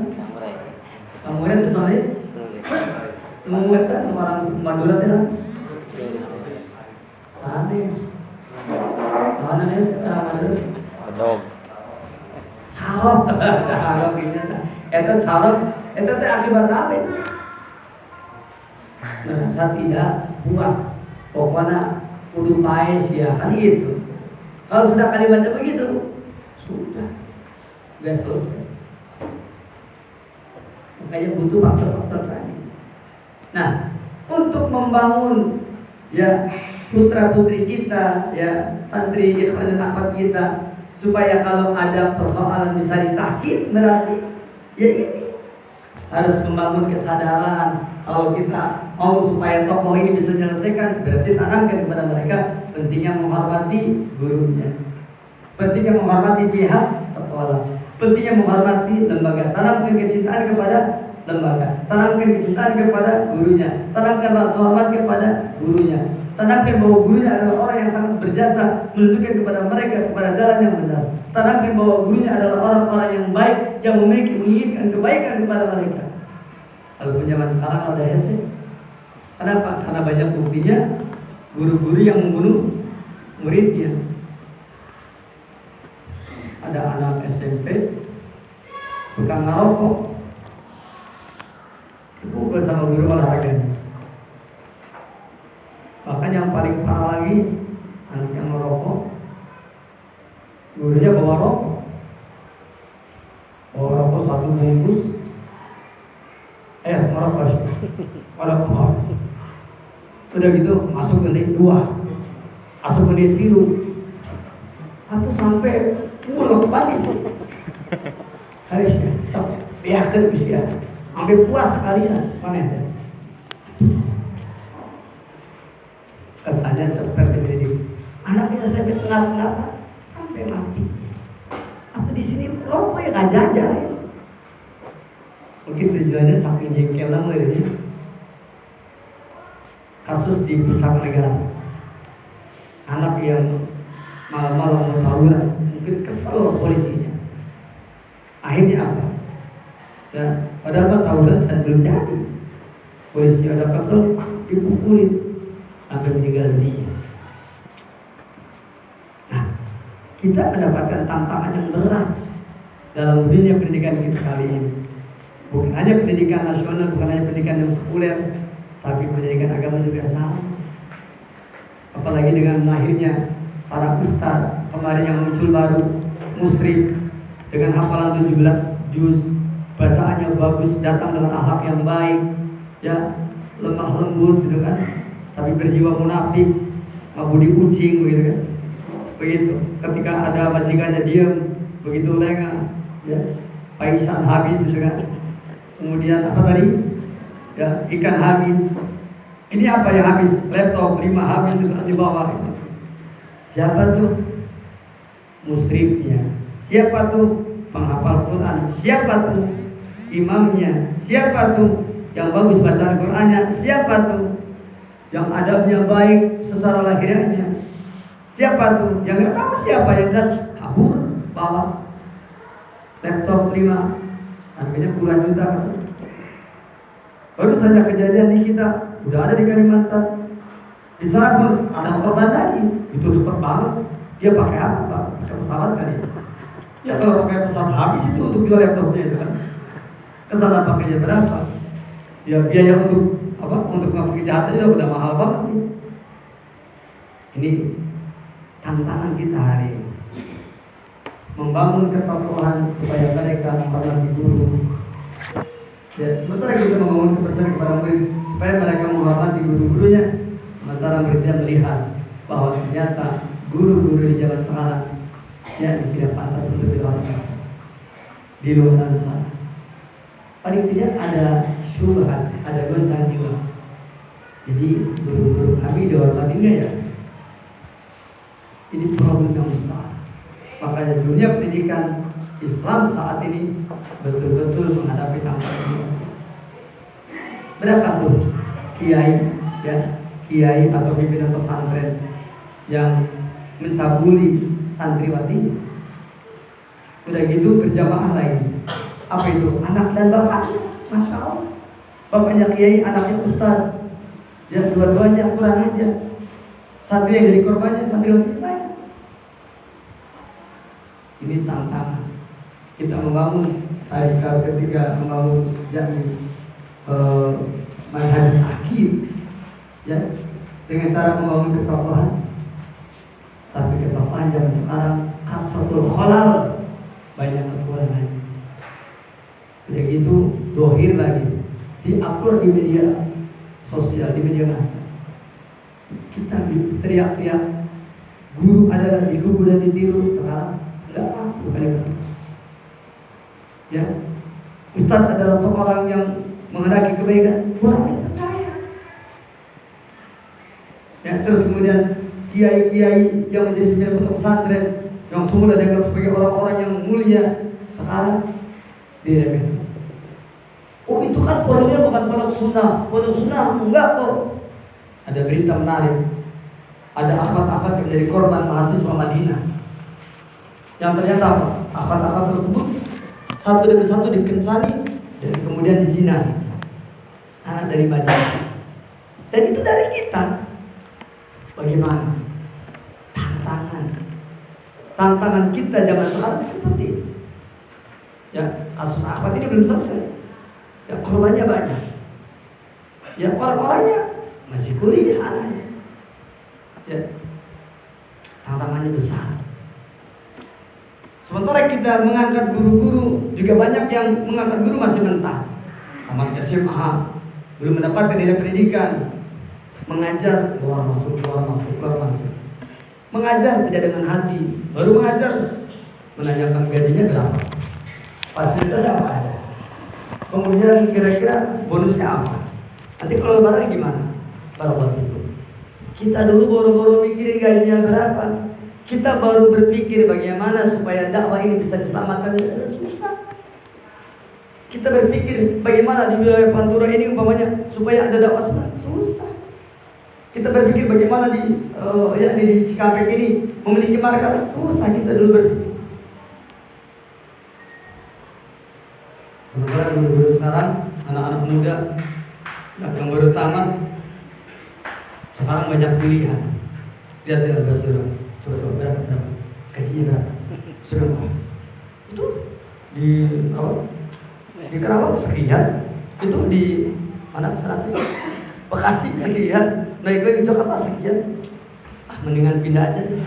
Samurai itu soalnya? Samurai kan orang Madura itu kan? Aneh. Apa namanya orang Madura? Bedog. Carok ini. Itu carok. Itu akibat apa itu? Merasa tidak puas. Pokoknya kudu paes ya kan gitu. Kalau sudah kalimatnya begitu, sudah selesai. Makanya butuh faktor-faktor tadi. Nah, untuk membangun ya putra-putri kita, ya santri ikhwan dan akhwat kita, supaya kalau ada persoalan bisa ditahkim, berarti ya ini harus membangun kesadaran. Kalau kita mau supaya tokoh ini bisa menyelesaikan, berarti tanamkan kepada mereka pentingnya menghormati gurunya, pentingnya menghormati pihak sekolah, pentingnya menghormati lembaga. Tanamkan kecintaan kepada lembaga, tanamkan kecintaan kepada gurunya, tanamkan rasa hormat kepada gurunya, tanamkan bahwa gurunya adalah orang yang sangat berjasa menunjukkan kepada mereka kepada jalan yang benar, tanamkan bahwa gurunya adalah orang-orang yang baik yang menginginkan kebaikan kepada mereka. Walaupun zaman sekarang ada hese. Kenapa? Karena banyak buktinya guru-guru yang membunuh muridnya. Ada anak SMP tukang ngerokok, dipukul sama guru olahraga. Bahkan yang paling parah lagi, anak yang merokok, gurunya bawa rokok satu bungkus. Merokok. Udah gitu masuk menit 2, masuk menit 3, atau sampai mulek balik. Harusnya sampai biarkan bisa, ambil puas sekalian mana. Kesannya seperti ini. Anaknya sampai kenapa sampai mati. Atau di sini rokok yang aja ya. Mungkin tujuannya saking jengkel lama ini. Kasus di Pusat Negara, anak yang malam-malam tawuran, mungkin kesel polisinya. Akhirnya apa? Ya, padahal tawuran saya belum jadi. Polisi ada kesel, dipukulin sampai meninggal dunia. Nah, kita mendapatkan tantangan yang berat dalam dunia pendidikan kita kali ini. Bukan hanya pendidikan nasional, bukan hanya pendidikan yang sekuler, tapi pendidikan agama juga sama. Apalagi dengan lahirnya para ustaz kemarin yang muncul baru, musrik, dengan hafalan 17 juz, bacaannya bagus, datang dengan akhlak yang baik, ya, lemah lembut gitu kan, tapi berjiwa munafik, mabudi kucing begitu kan. Begitu. Ketika ada majikannya diam, begitu lengah, ya, paisan habis gitu kan. Kemudian apa tadi? Ya, ikan habis. Ini apa yang habis? Laptop 5 habis di bawah. Siapa tuh? Musrifnya. siapa tuh penghafal Quran, siapa tuh imamnya, siapa tuh yang bagus bacaan Qurannya, siapa tuh yang adabnya baik secara lahiriahnya, siapa tuh yang nggak tahu siapa, yang jelas kabur bawa laptop 5 harganya puluhan juta kan. Baru saja kejadian di kita, udah ada di Kalimantan. Di sana pun ada korban lagi, itu cepat banget. Dia pakai apa Pak? Pakai pesawat kali. Ya kalau pakai pesawat habis itu untuk jual laptopnya itu kan. Kesana pakainya berapa? Ya biaya untuk apa? Untuk melakukan kejahatannya udah mahal banget nih. Ini tantangan kita hari ini. Membangun ketokohan supaya mereka menghormati guru. Ya, sementara kita membangun kepercayaan kepada murid supaya mereka menghormati guru-gurunya, sementara muridnya melihat bahwa ternyata guru-guru di zaman sekarang yang tidak pantas untuk dihormati di luar sana. Paling tidak ada syubhat, ada goncang jiwa. Jadi guru-guru kami dihormati enggak ya? Ini problem yang besar. Makanya dunia pendidikan Islam saat ini betul-betul menghadapi tantangan ini. Berapa tuh kiai, ya, kiai atau pimpinan pesantren yang mencabuli santriwati? Udah gitu berjamaah lagi. Apa itu? Anak dan bapaknya, masya Allah. Bapaknya kiai, anaknya ustaz. Ya dua-duanya kurang aja. Satu yang jadi korbannya santriwati lain. Ini tantangan. Kita membangun haikal ketika membangun yakni manhaj akid, ya, dengan cara membangun ketokohan. Tapi ketokohan zaman sekarang kasratul khalal, banyak kekurangan. Udah gitu dohir lagi, diupload di media sosial, di media massa. Kita teriak-teriak guru adalah digugu dan ditiru. Sekarang enggak mampu kalian. Ya, Ustadz adalah seorang yang menghendaki kebaikan, kurang percaya. Ya, terus kemudian kiai-kiai yang menjadi pimpinan pesantren yang semula dianggap sebagai orang-orang yang mulia, sekarang diremehkan. Oh itu kan pondoknya bukan pondok sunnah enggak kok. Ada berita menarik, ada akhwat-akhwat yang menjadi korban mahasiswa Madinah, yang ternyata apa? Akhwat-akhwat tersebut satu demi satu dikencani dan kemudian dizinai. Anak dari Madinah. Dan itu dari kita. Bagaimana? Tantangan kita zaman sekarang seperti itu. Ya, kasus akhwat ini belum selesai. Ya, korbannya banyak. Ya, orang-orangnya masih kuliah anaknya. Ya, tantangannya besar. Sementara kita mengangkat guru-guru, juga banyak yang mengangkat guru masih mentah. Tamat SMA, belum mendapatkan nilai pendidikan. Mengajar, keluar masuk. Mengajar tidak dengan hati, baru mengajar menanyakan gajinya berapa, fasilitas apa aja, kemudian kira-kira bonusnya apa, nanti kalau lebaran gimana. Barakallahu. Kita dulu baru mikirin gajinya berapa. Kita baru berpikir bagaimana supaya dakwah ini bisa diselamatkan. Susah. Kita berpikir bagaimana di wilayah Pantura ini umpamanya supaya ada dakwah susah. Kita berpikir bagaimana di Cikampek ini memiliki markas, susah kita dulu berpikir. Sementara guru-guru sekarang, anak-anak muda yang baru tamat sekarang banyak pilihan. Lihat di harga surah. Coba berapa? Gajinya berapa? Surah itu di Kerawang sekian, itu di mana sana tuh? Bekasi sekian, naik lagi Jakarta sekian. Mendingan pindah aja deh.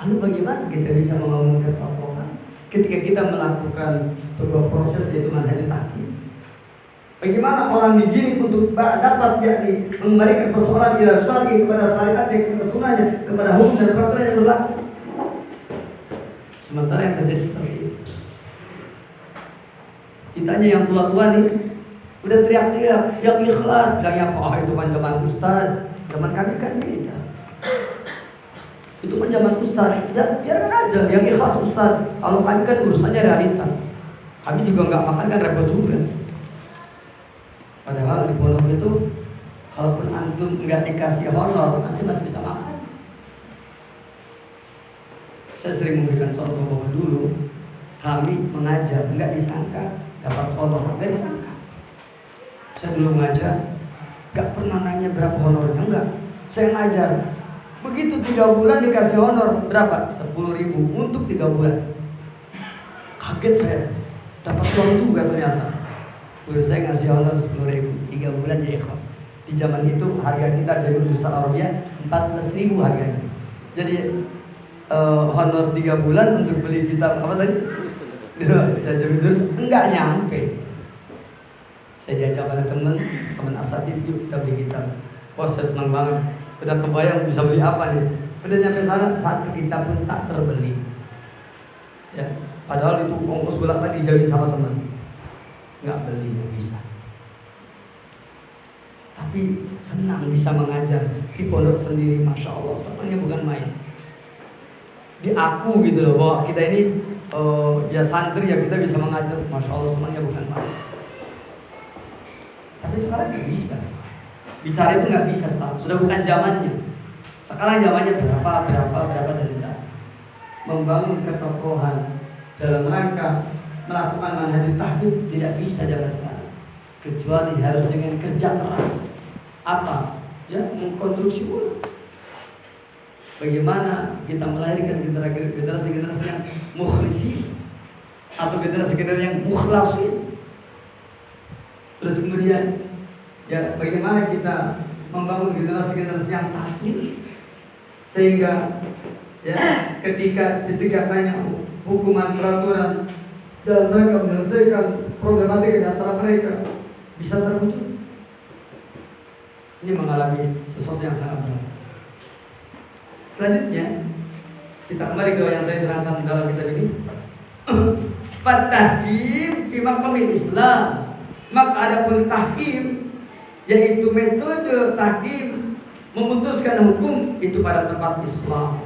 Lalu bagaimana kita bisa membangun ketokohan ketika kita melakukan sebuah proses yaitu manhaj taklim? Bagaimana orang dididik untuk dapat yakni memberikan persoalan ila syar'i kepada syariat, kepada sunnahnya, kepada hukum dan peraturan yang berlaku. Sementara yang terjadi seperti itu. Kitanya yang tua-tua nih udah teriak-teriak yang ikhlas, bilangnya apa? Oh itu kan zaman ustaz, zaman kami kan beda. Itu kan zaman Ustaz. Ya, biarkan aja yang ikhlas Ustaz. Kalau kami kan urusannya realita. Kami juga nggak makan kan repot juga. Padahal di pondok itu, kalaupun antum nggak dikasih honor, antum masih bisa makan. Saya sering memberikan contoh bahwa dulu kami mengajar nggak disangka dapat honor, nggak disangka. Saya dulu mengajar nggak pernah nanya berapa honornya, enggak. Saya ngajar. Begitu 3 bulan dikasih honor berapa? 10.000 untuk 3 bulan. Kaget saya, dapat uang juga ternyata. Saya ngasih honor 10.000 3 bulan ya ikhwan. Di zaman itu harga kita jadi jurusan Arabia 14.000 harganya. Jadi honor 3 bulan untuk beli kitab apa tadi? Ya jadi terus enggak nyampe. Saya diajak oleh teman asatidz, yuk kita beli kitab. Wah saya senang banget. Udah kebayang bisa beli apa nih. Udah nyampe sana, satu kitab pun tak terbeli. Ya, padahal itu ongkos bolak-balik dijauhin sama teman. Nggak beli, nggak bisa. Tapi senang bisa mengajar di pondok sendiri, masya Allah. Senangnya bukan main. Di aku gitu loh, bahwa kita ini ya santri ya kita bisa mengajar, masya Allah senangnya bukan main. Tapi sekarang nggak bisa. Bicara itu nggak bisa sekarang, sudah bukan zamannya. Sekarang zamannya berapa dan tidak. Membangun ketokohan dalam rangka melakukan manhaj tahdid tidak bisa zaman sekarang. Kecuali harus dengan kerja keras. Apa? Ya, mengkonstruksi ulang. Bagaimana kita melahirkan generasi-generasi yang mukhlisin atau generasi-generasi yang mukhlasin. Terus kemudian ya bagaimana kita membangun generasi-generasi yang taslim sehingga ya ketika ditegakkannya hukuman peraturan dan mereka menyelesaikan problematika di antara mereka bisa terwujud. Ini mengalami sesuatu yang sangat berat. Selanjutnya kita kembali ke yang tadi terangkan dalam kitab ini. Fatahkim fi maqamil Islam. Maka adapun tahkim, yaitu metode tahkim memutuskan hukum itu pada tempat Islam.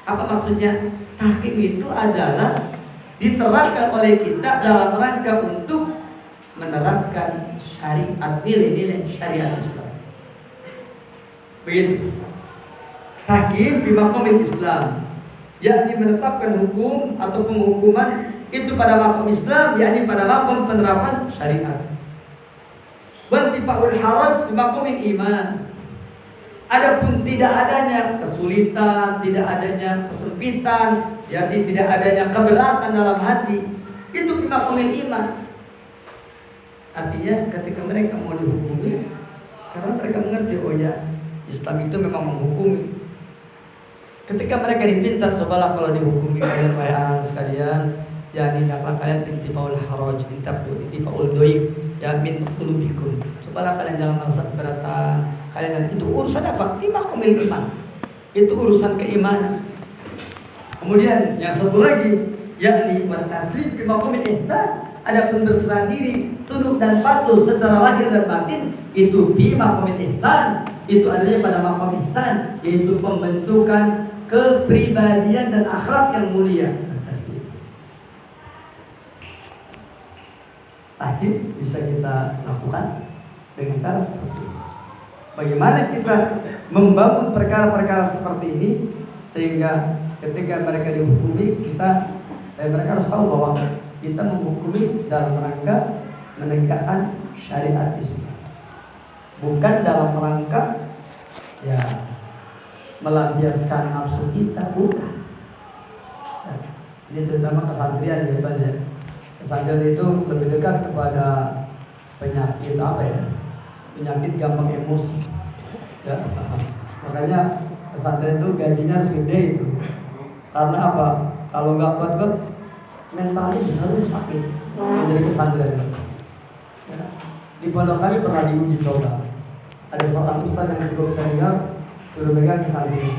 Apa maksudnya? Tahkim itu adalah diterapkan oleh kita dalam rangka untuk menerapkan syariat, nilai-nilai syariat Islam. Begitu. Tahkim di maqamil Islam, yakni menetapkan hukum atau penghukuman itu pada maqam Islam, yakni pada maqam penerapan syariat. Wantifaul haraj di maqamil iman. Adapun tidak adanya kesulitan, tidak adanya kesempitan, jadi tidak adanya keberatan dalam hati, itu di maqamil iman. Artinya ketika mereka mau dihukumi, karena mereka mengerti oh ya Islam itu memang menghukumi. Ketika mereka dipinta, cobalah kalau dihukumi kalian wahai sekalian, ya hendaklah kalian intifaul haraj, intifaul doik, ya min qulubikum. Cobalah kalian jangan merasa keberatan. Kalian itu urusan apa? Maqamil iman. Itu urusan keimanan. Kemudian yang satu lagi, yakni wa taslim bi maqamil ihsan. Adapun berserah diri, tunduk dan patuh secara lahir dan batin itu fi maqamil ihsan. Itu adanya pada maqam ihsan, yaitu pembentukan kepribadian dan akhlak yang mulia. Tahkim bisa kita lakukan dengan cara seperti ini. Bagaimana kita membangun perkara-perkara seperti ini sehingga ketika mereka dihukumi mereka harus tahu bahwa kita menghukumi dalam rangka menegakkan syariat Islam, bukan dalam rangka ya melampiaskan nafsu kita, bukan. Ini terutama kesantrian biasanya. Kesadaran itu lebih dekat kepada penyakit apa ya? Penyakit gampang emosi. Ya, makanya pesantren itu gajinya harus gede itu. Karena apa? Kalau nggak kuat mentalnya bisa rusak gitu. Menjadi pesantren. Ya. Di pondok kami pernah diuji coba. Ada seorang ustaz yang cukup senior suruh pegang pesantren.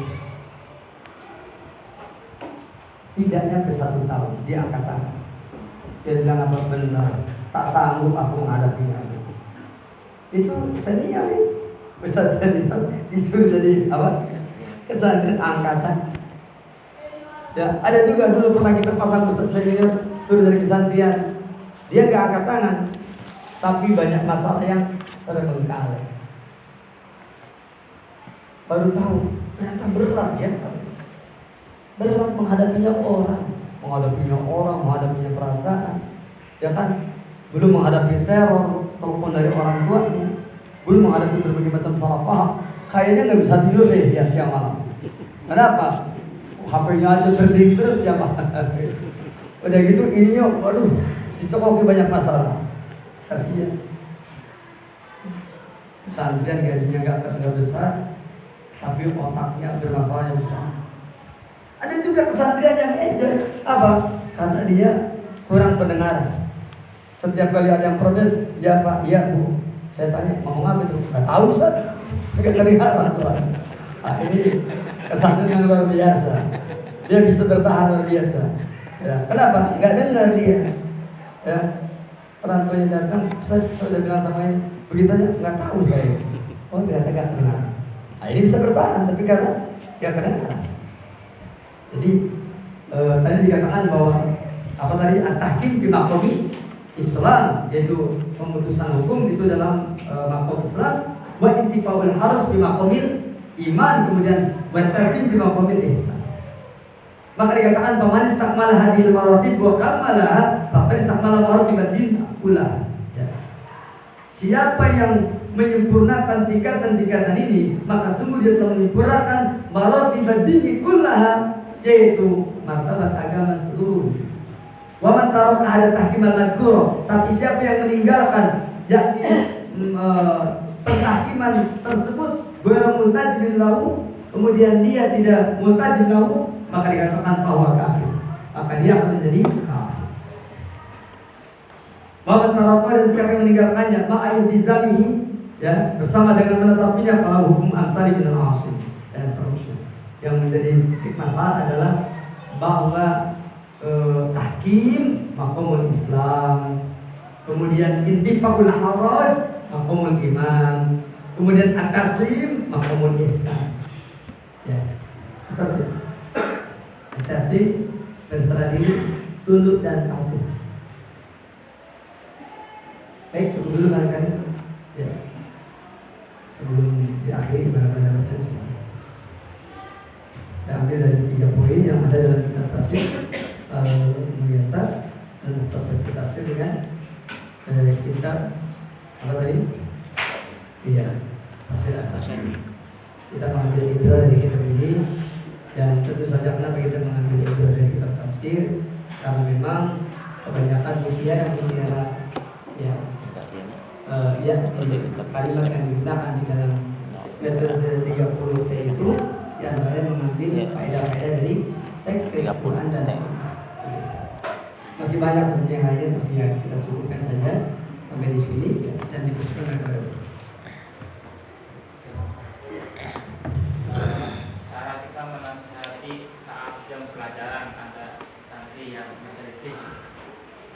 Tidak nyampe 1 tahun dia angkat tangan. Dia bilang apa benar, tak sanggup aku menghadapinya. Itu senior, Ustaz senior disuruh jadi apa? pesantren angkatan. Ya, ada juga dulu pernah kita pasang ustaz senior suruh dari kesantrian. Dia nggak angkat tangan, tapi banyak masalah yang terbengkalai. Baru tahu ternyata berat ya. Berat menghadapinya orang, menghadapinya perasaan, ya kan? Belum menghadapi teror, telepon dari orang tuanya, belum menghadapi berbagai macam salah paham. Kayaknya nggak bisa tidur deh dia siang malam. Kenapa? HP-nya aja berding terus tiap hari. Udah gitu ininya, waduh, dicokoki banyak masalah. Kasihan. Pesantren gajinya nggak besar, tapi otaknya bermasalahnya besar. Ada juga pesantren yang enjoy. Apa? Karena dia kurang pendengaran. Setiap kali ada yang protes, ya Pak, iya Bu. Saya tanya, mau ngomong apa itu? Nggak tahu Ustaz. Nggak kedengaran soalnya. Ini pesantren yang luar biasa. Dia bisa bertahan luar biasa. Ya. Kenapa? Nggak dengar dia. Ya. Orang tuanya datang, saya sudah bilang sama ini, begitu aja, nggak tahu saya. Oh ternyata nggak dengar. Nah, ini bisa bertahan, tapi karena nggak kedengaran. Jadi tadi dikatakan bahwa apa tadi at-tahkim fi maqami Islam, yaitu pemutusan hukum itu dalam maqam Islam, wa intifaul harus fi maqamil iman, kemudian wa taslim fi maqamil ihsan. Maka dikatakan paman istakmala hadhil maratib wa kamala faqad istakmala maratib ad-din kula. Ya. Siapa yang menyempurnakan tingkatan-tingkatan ini, maka sungguh dia telah menyempurnakan maratib ad-din kullaha, yaitu martabat agama seluruhnya. Wa man taraka hada tahkim al-madhkur, tapi siapa yang meninggalkan yakni pentahkiman tersebut ghairu multajibin lahu, kemudian dia tidak multajib lahu, maka dikatakan bahwa kafir, maka dia akan menjadi kafir. Wa man taraka, dan siapa yang meninggalkannya ma'ayul dizamihi, ya, bersama dengan menetapinya kalau hukum amsali bin al-asim dan seterusnya. Yang menjadi masalah adalah bahwa tahkim maqamul Islam, kemudian intifaqul haraj maqamul iman, kemudian at-taslim maqamul ihsan. Ya, seperti itu. At-taslim berserah diri, tunduk dan patuh. Baik, cukup dulu kan? Ya. Sebelum diakhiri barangkali ada saya ambil dari 3 poin yang ada dalam kitab tafsir Al-Muyassar dan tafsir dengan kitab apa tadi? Iya, tafsir As-Sa'di. Kita mengambil ibrah dari kitab ini, dan tentu saja kenapa kita mengambil ibrah dari kitab tafsir, karena memang kebanyakan ujian yang dikira kalimat yang digunakan di dalam metode 30T itu yang mengambil faedah-faedah dari teks Al-Quran dan Sunnah. Masih banyak yang lainnya, tapi ya kita cukupkan saja sampai di sini ya, dan diteruskan oleh cara kita menasihati saat jam pelajaran ada santri yang berselisih.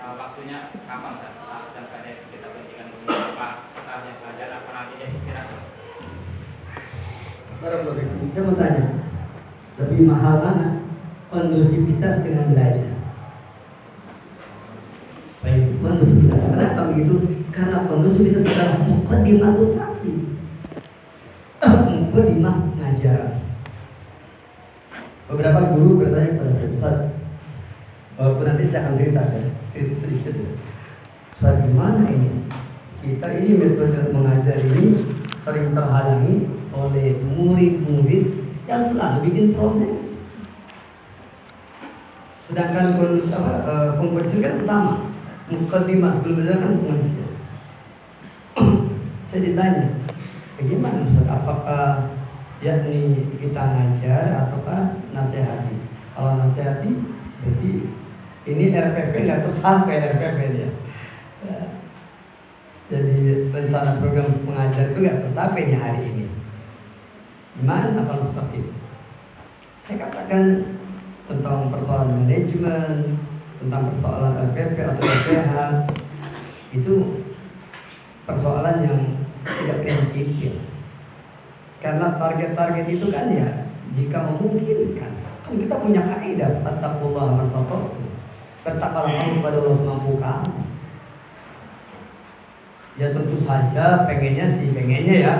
Waktunya kapan saat jam pelajaran kita berikan apa setelah jam pelajaran, apa nanti dia istirahat? Saya mau tanya, lebih mahal mana kondusivitas dengan belajar? Baik, kondusivitas. Kenapa begitu? Karena kondusivitas adalah muqaddimatu ta'lim, muqaddimah ngajar. Beberapa guru bertanya kepada saya, Ustaz, nanti saya akan cerita sedikit ya. Ustaz, gimana ini? Kita ini metode mengajar ini sering terhalangi oleh murid-murid yang selalu bikin problem. Sedangkan kompetisi kan utama, muqaddimah sebelum belajar kan pengisian. Saya ditanya, bagaimana Ustaz? Apakah yakni kita ngajar ataukah nasihati? Kalau nasihati, berarti ini RPP nggak tercapai RPP dia. Ya. Jadi rencana program pengajar itu nggak tercapai di hari ini. Gimana kalau seperti itu? Saya katakan tentang persoalan manajemen, tentang persoalan LPP atau LPH, itu persoalan yang tidak prinsipil. Karena target-target itu kan ya jika memungkinkan. Kan kita punya kaidah fattaqullaha mastata'tum. Bertakwalah kepada Allah semampu kamu. Ya tentu saja pengennya ya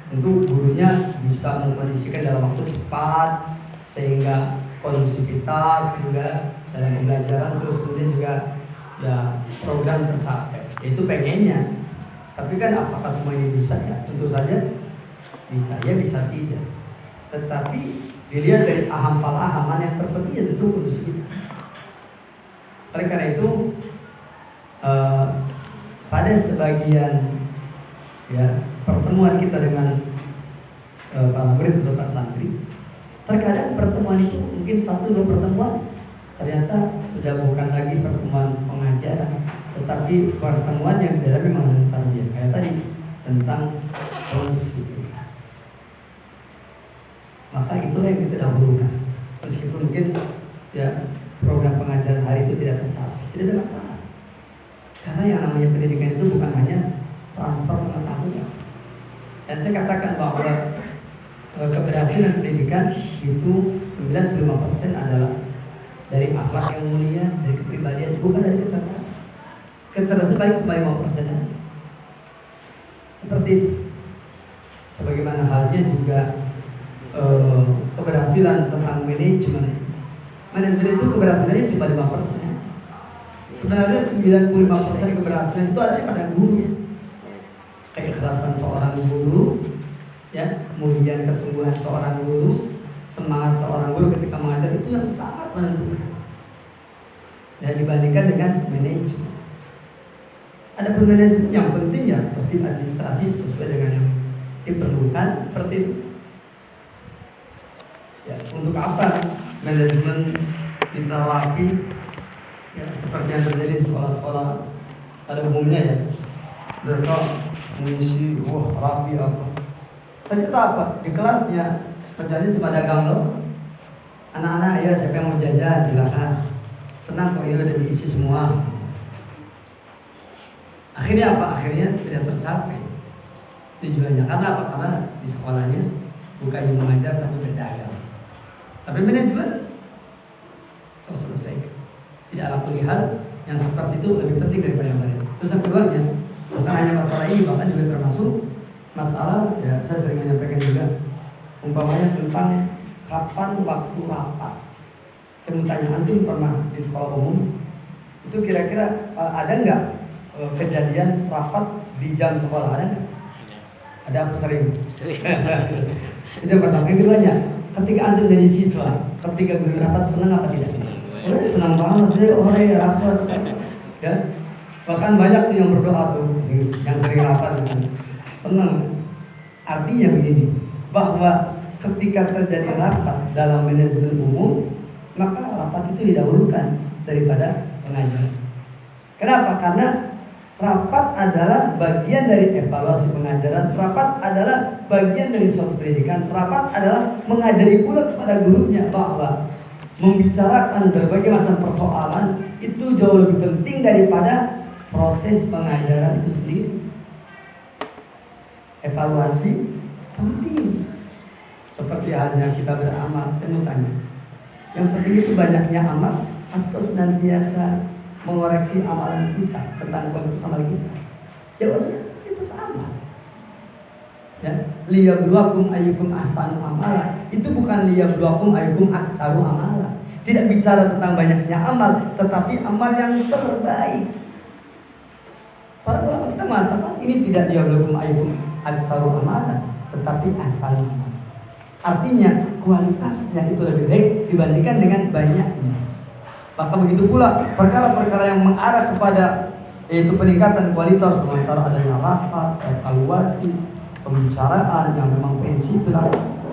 tentu gurunya bisa mengkondisikan dalam waktu cepat sehingga kondusivitas juga dalam pembelajaran, terus kemudian juga ya program tercapai. Itu pengennya. Tapi kan apakah semua ini bisa? Ya tentu saja bisa ya, bisa tidak. Tetapi dilihat dari ahaman yang terpenting ya tentu kondusivitas. Oleh karena itu pada sebagian ya pertemuan kita dengan para murid atau para santri, terkadang pertemuan itu mungkin 1-2 pertemuan ternyata sudah bukan lagi pertemuan pengajaran, tetapi pertemuan yang tidak memang tarbiyah kayak tadi tentang kondusivitas. Maka itulah yang kita dahulukan, meskipun mungkin ya program pengajaran hari itu tidak tercapai, tidak ada masalah. Karena yang namanya pendidikan itu bukan hanya transfer pengetahuan. Dan saya katakan bahwa keberhasilan pendidikan itu 95% adalah dari akhlak yang mulia, dari kepribadian, bukan dari kecerdasan. Kecerdasan paling cuma 5% aja. Seperti itu. Sebagaimana halnya juga keberhasilan tentang manajemen. Manajemen itu keberhasilannya cuma 5% aja. Sebenarnya 95% keberhasilan itu ada pada gurunya. Keikhlasan seorang guru, ya, kemudian kesungguhan seorang guru, semangat seorang guru ketika mengajar itu yang sangat menentukan. Ya, dibandingkan dengan manajemen. Ada manajemen yang penting ya, tertib administrasi sesuai dengan yang diperlukan seperti itu. Ya, untuk apa manajemen minta rapi? Ya, seperti yang terjadi di sekolah-sekolah pada umumnya ya, mereka mengisi rapi apa. Ternyata apa? Di kelasnya kerjanya cuma dagang loh. Anak-anak ya siapa yang mau jajan silakan. Tenang kok, ini udah diisi semua. Akhirnya apa? Akhirnya tidak tercapai tujuannya. Karena apa? Karena di sekolahnya bukannya mengajar tapi berdagang. Tapi manajemen harus selesai. Tidak ada pilihan yang seperti itu lebih penting daripada yang lain. Terus yang keduanya, bukan hanya masalah ini, bahkan juga termasuk masalah ya saya sering menyampaikan juga, umpamanya tentang kapan waktu rapat. Saya mau tanya, antum pernah di sekolah umum itu kira-kira ada nggak kejadian rapat di jam sekolah, ada nggak? Ada apa sering? Itu yang pertama. Yang keduanya, ketika antum jadi siswa, ketika guru rapat senang apa tidak? Oh, senang banget deh, rapat. Ya, bahkan banyak tuh yang berdoa tuh, yang sering rapat gitu. Senang. Artinya begini, bahwa ketika terjadi rapat dalam manajemen umum, maka rapat itu didahulukan daripada pengajaran. Kenapa? Karena rapat adalah bagian dari evaluasi pengajaran. Rapat adalah bagian dari suatu pendidikan. Rapat adalah mengajari pula kepada gurunya bahwa membicarakan berbagai macam persoalan itu jauh lebih penting daripada proses pengajaran itu sendiri. Evaluasi penting. Seperti halnya kita beramal, saya mau tanya, yang penting itu banyaknya amal atau senantiasa mengoreksi amalan kita tentang kualitas amal kita? Jawabannya itu sama. Ya, liyabluwakum ayyukum ahsanu amala. Itu bukan liyabluwakum ayyukum ahsanu amala. Tidak bicara tentang banyaknya amal, tetapi amal yang terbaik. Para ulama kita mengatakan ini tidak liyabluwakum ayyukum ahsanu amala, tetapi ahsanu amala. Artinya kualitasnya itu lebih baik dibandingkan dengan banyaknya. Maka begitu pula perkara-perkara yang mengarah kepada yaitu peningkatan kualitas dengan cara adanya rapat, evaluasi, pembicaraan yang memang prinsipil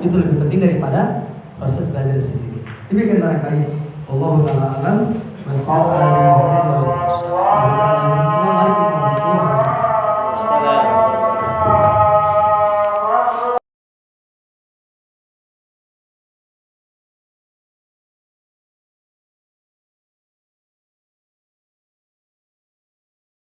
itu lebih penting daripada proses belajar sendiri. Demikian barangkali Allahu ta'ala alam. Wassalamualaikum warahmatullahi wabarakatuh.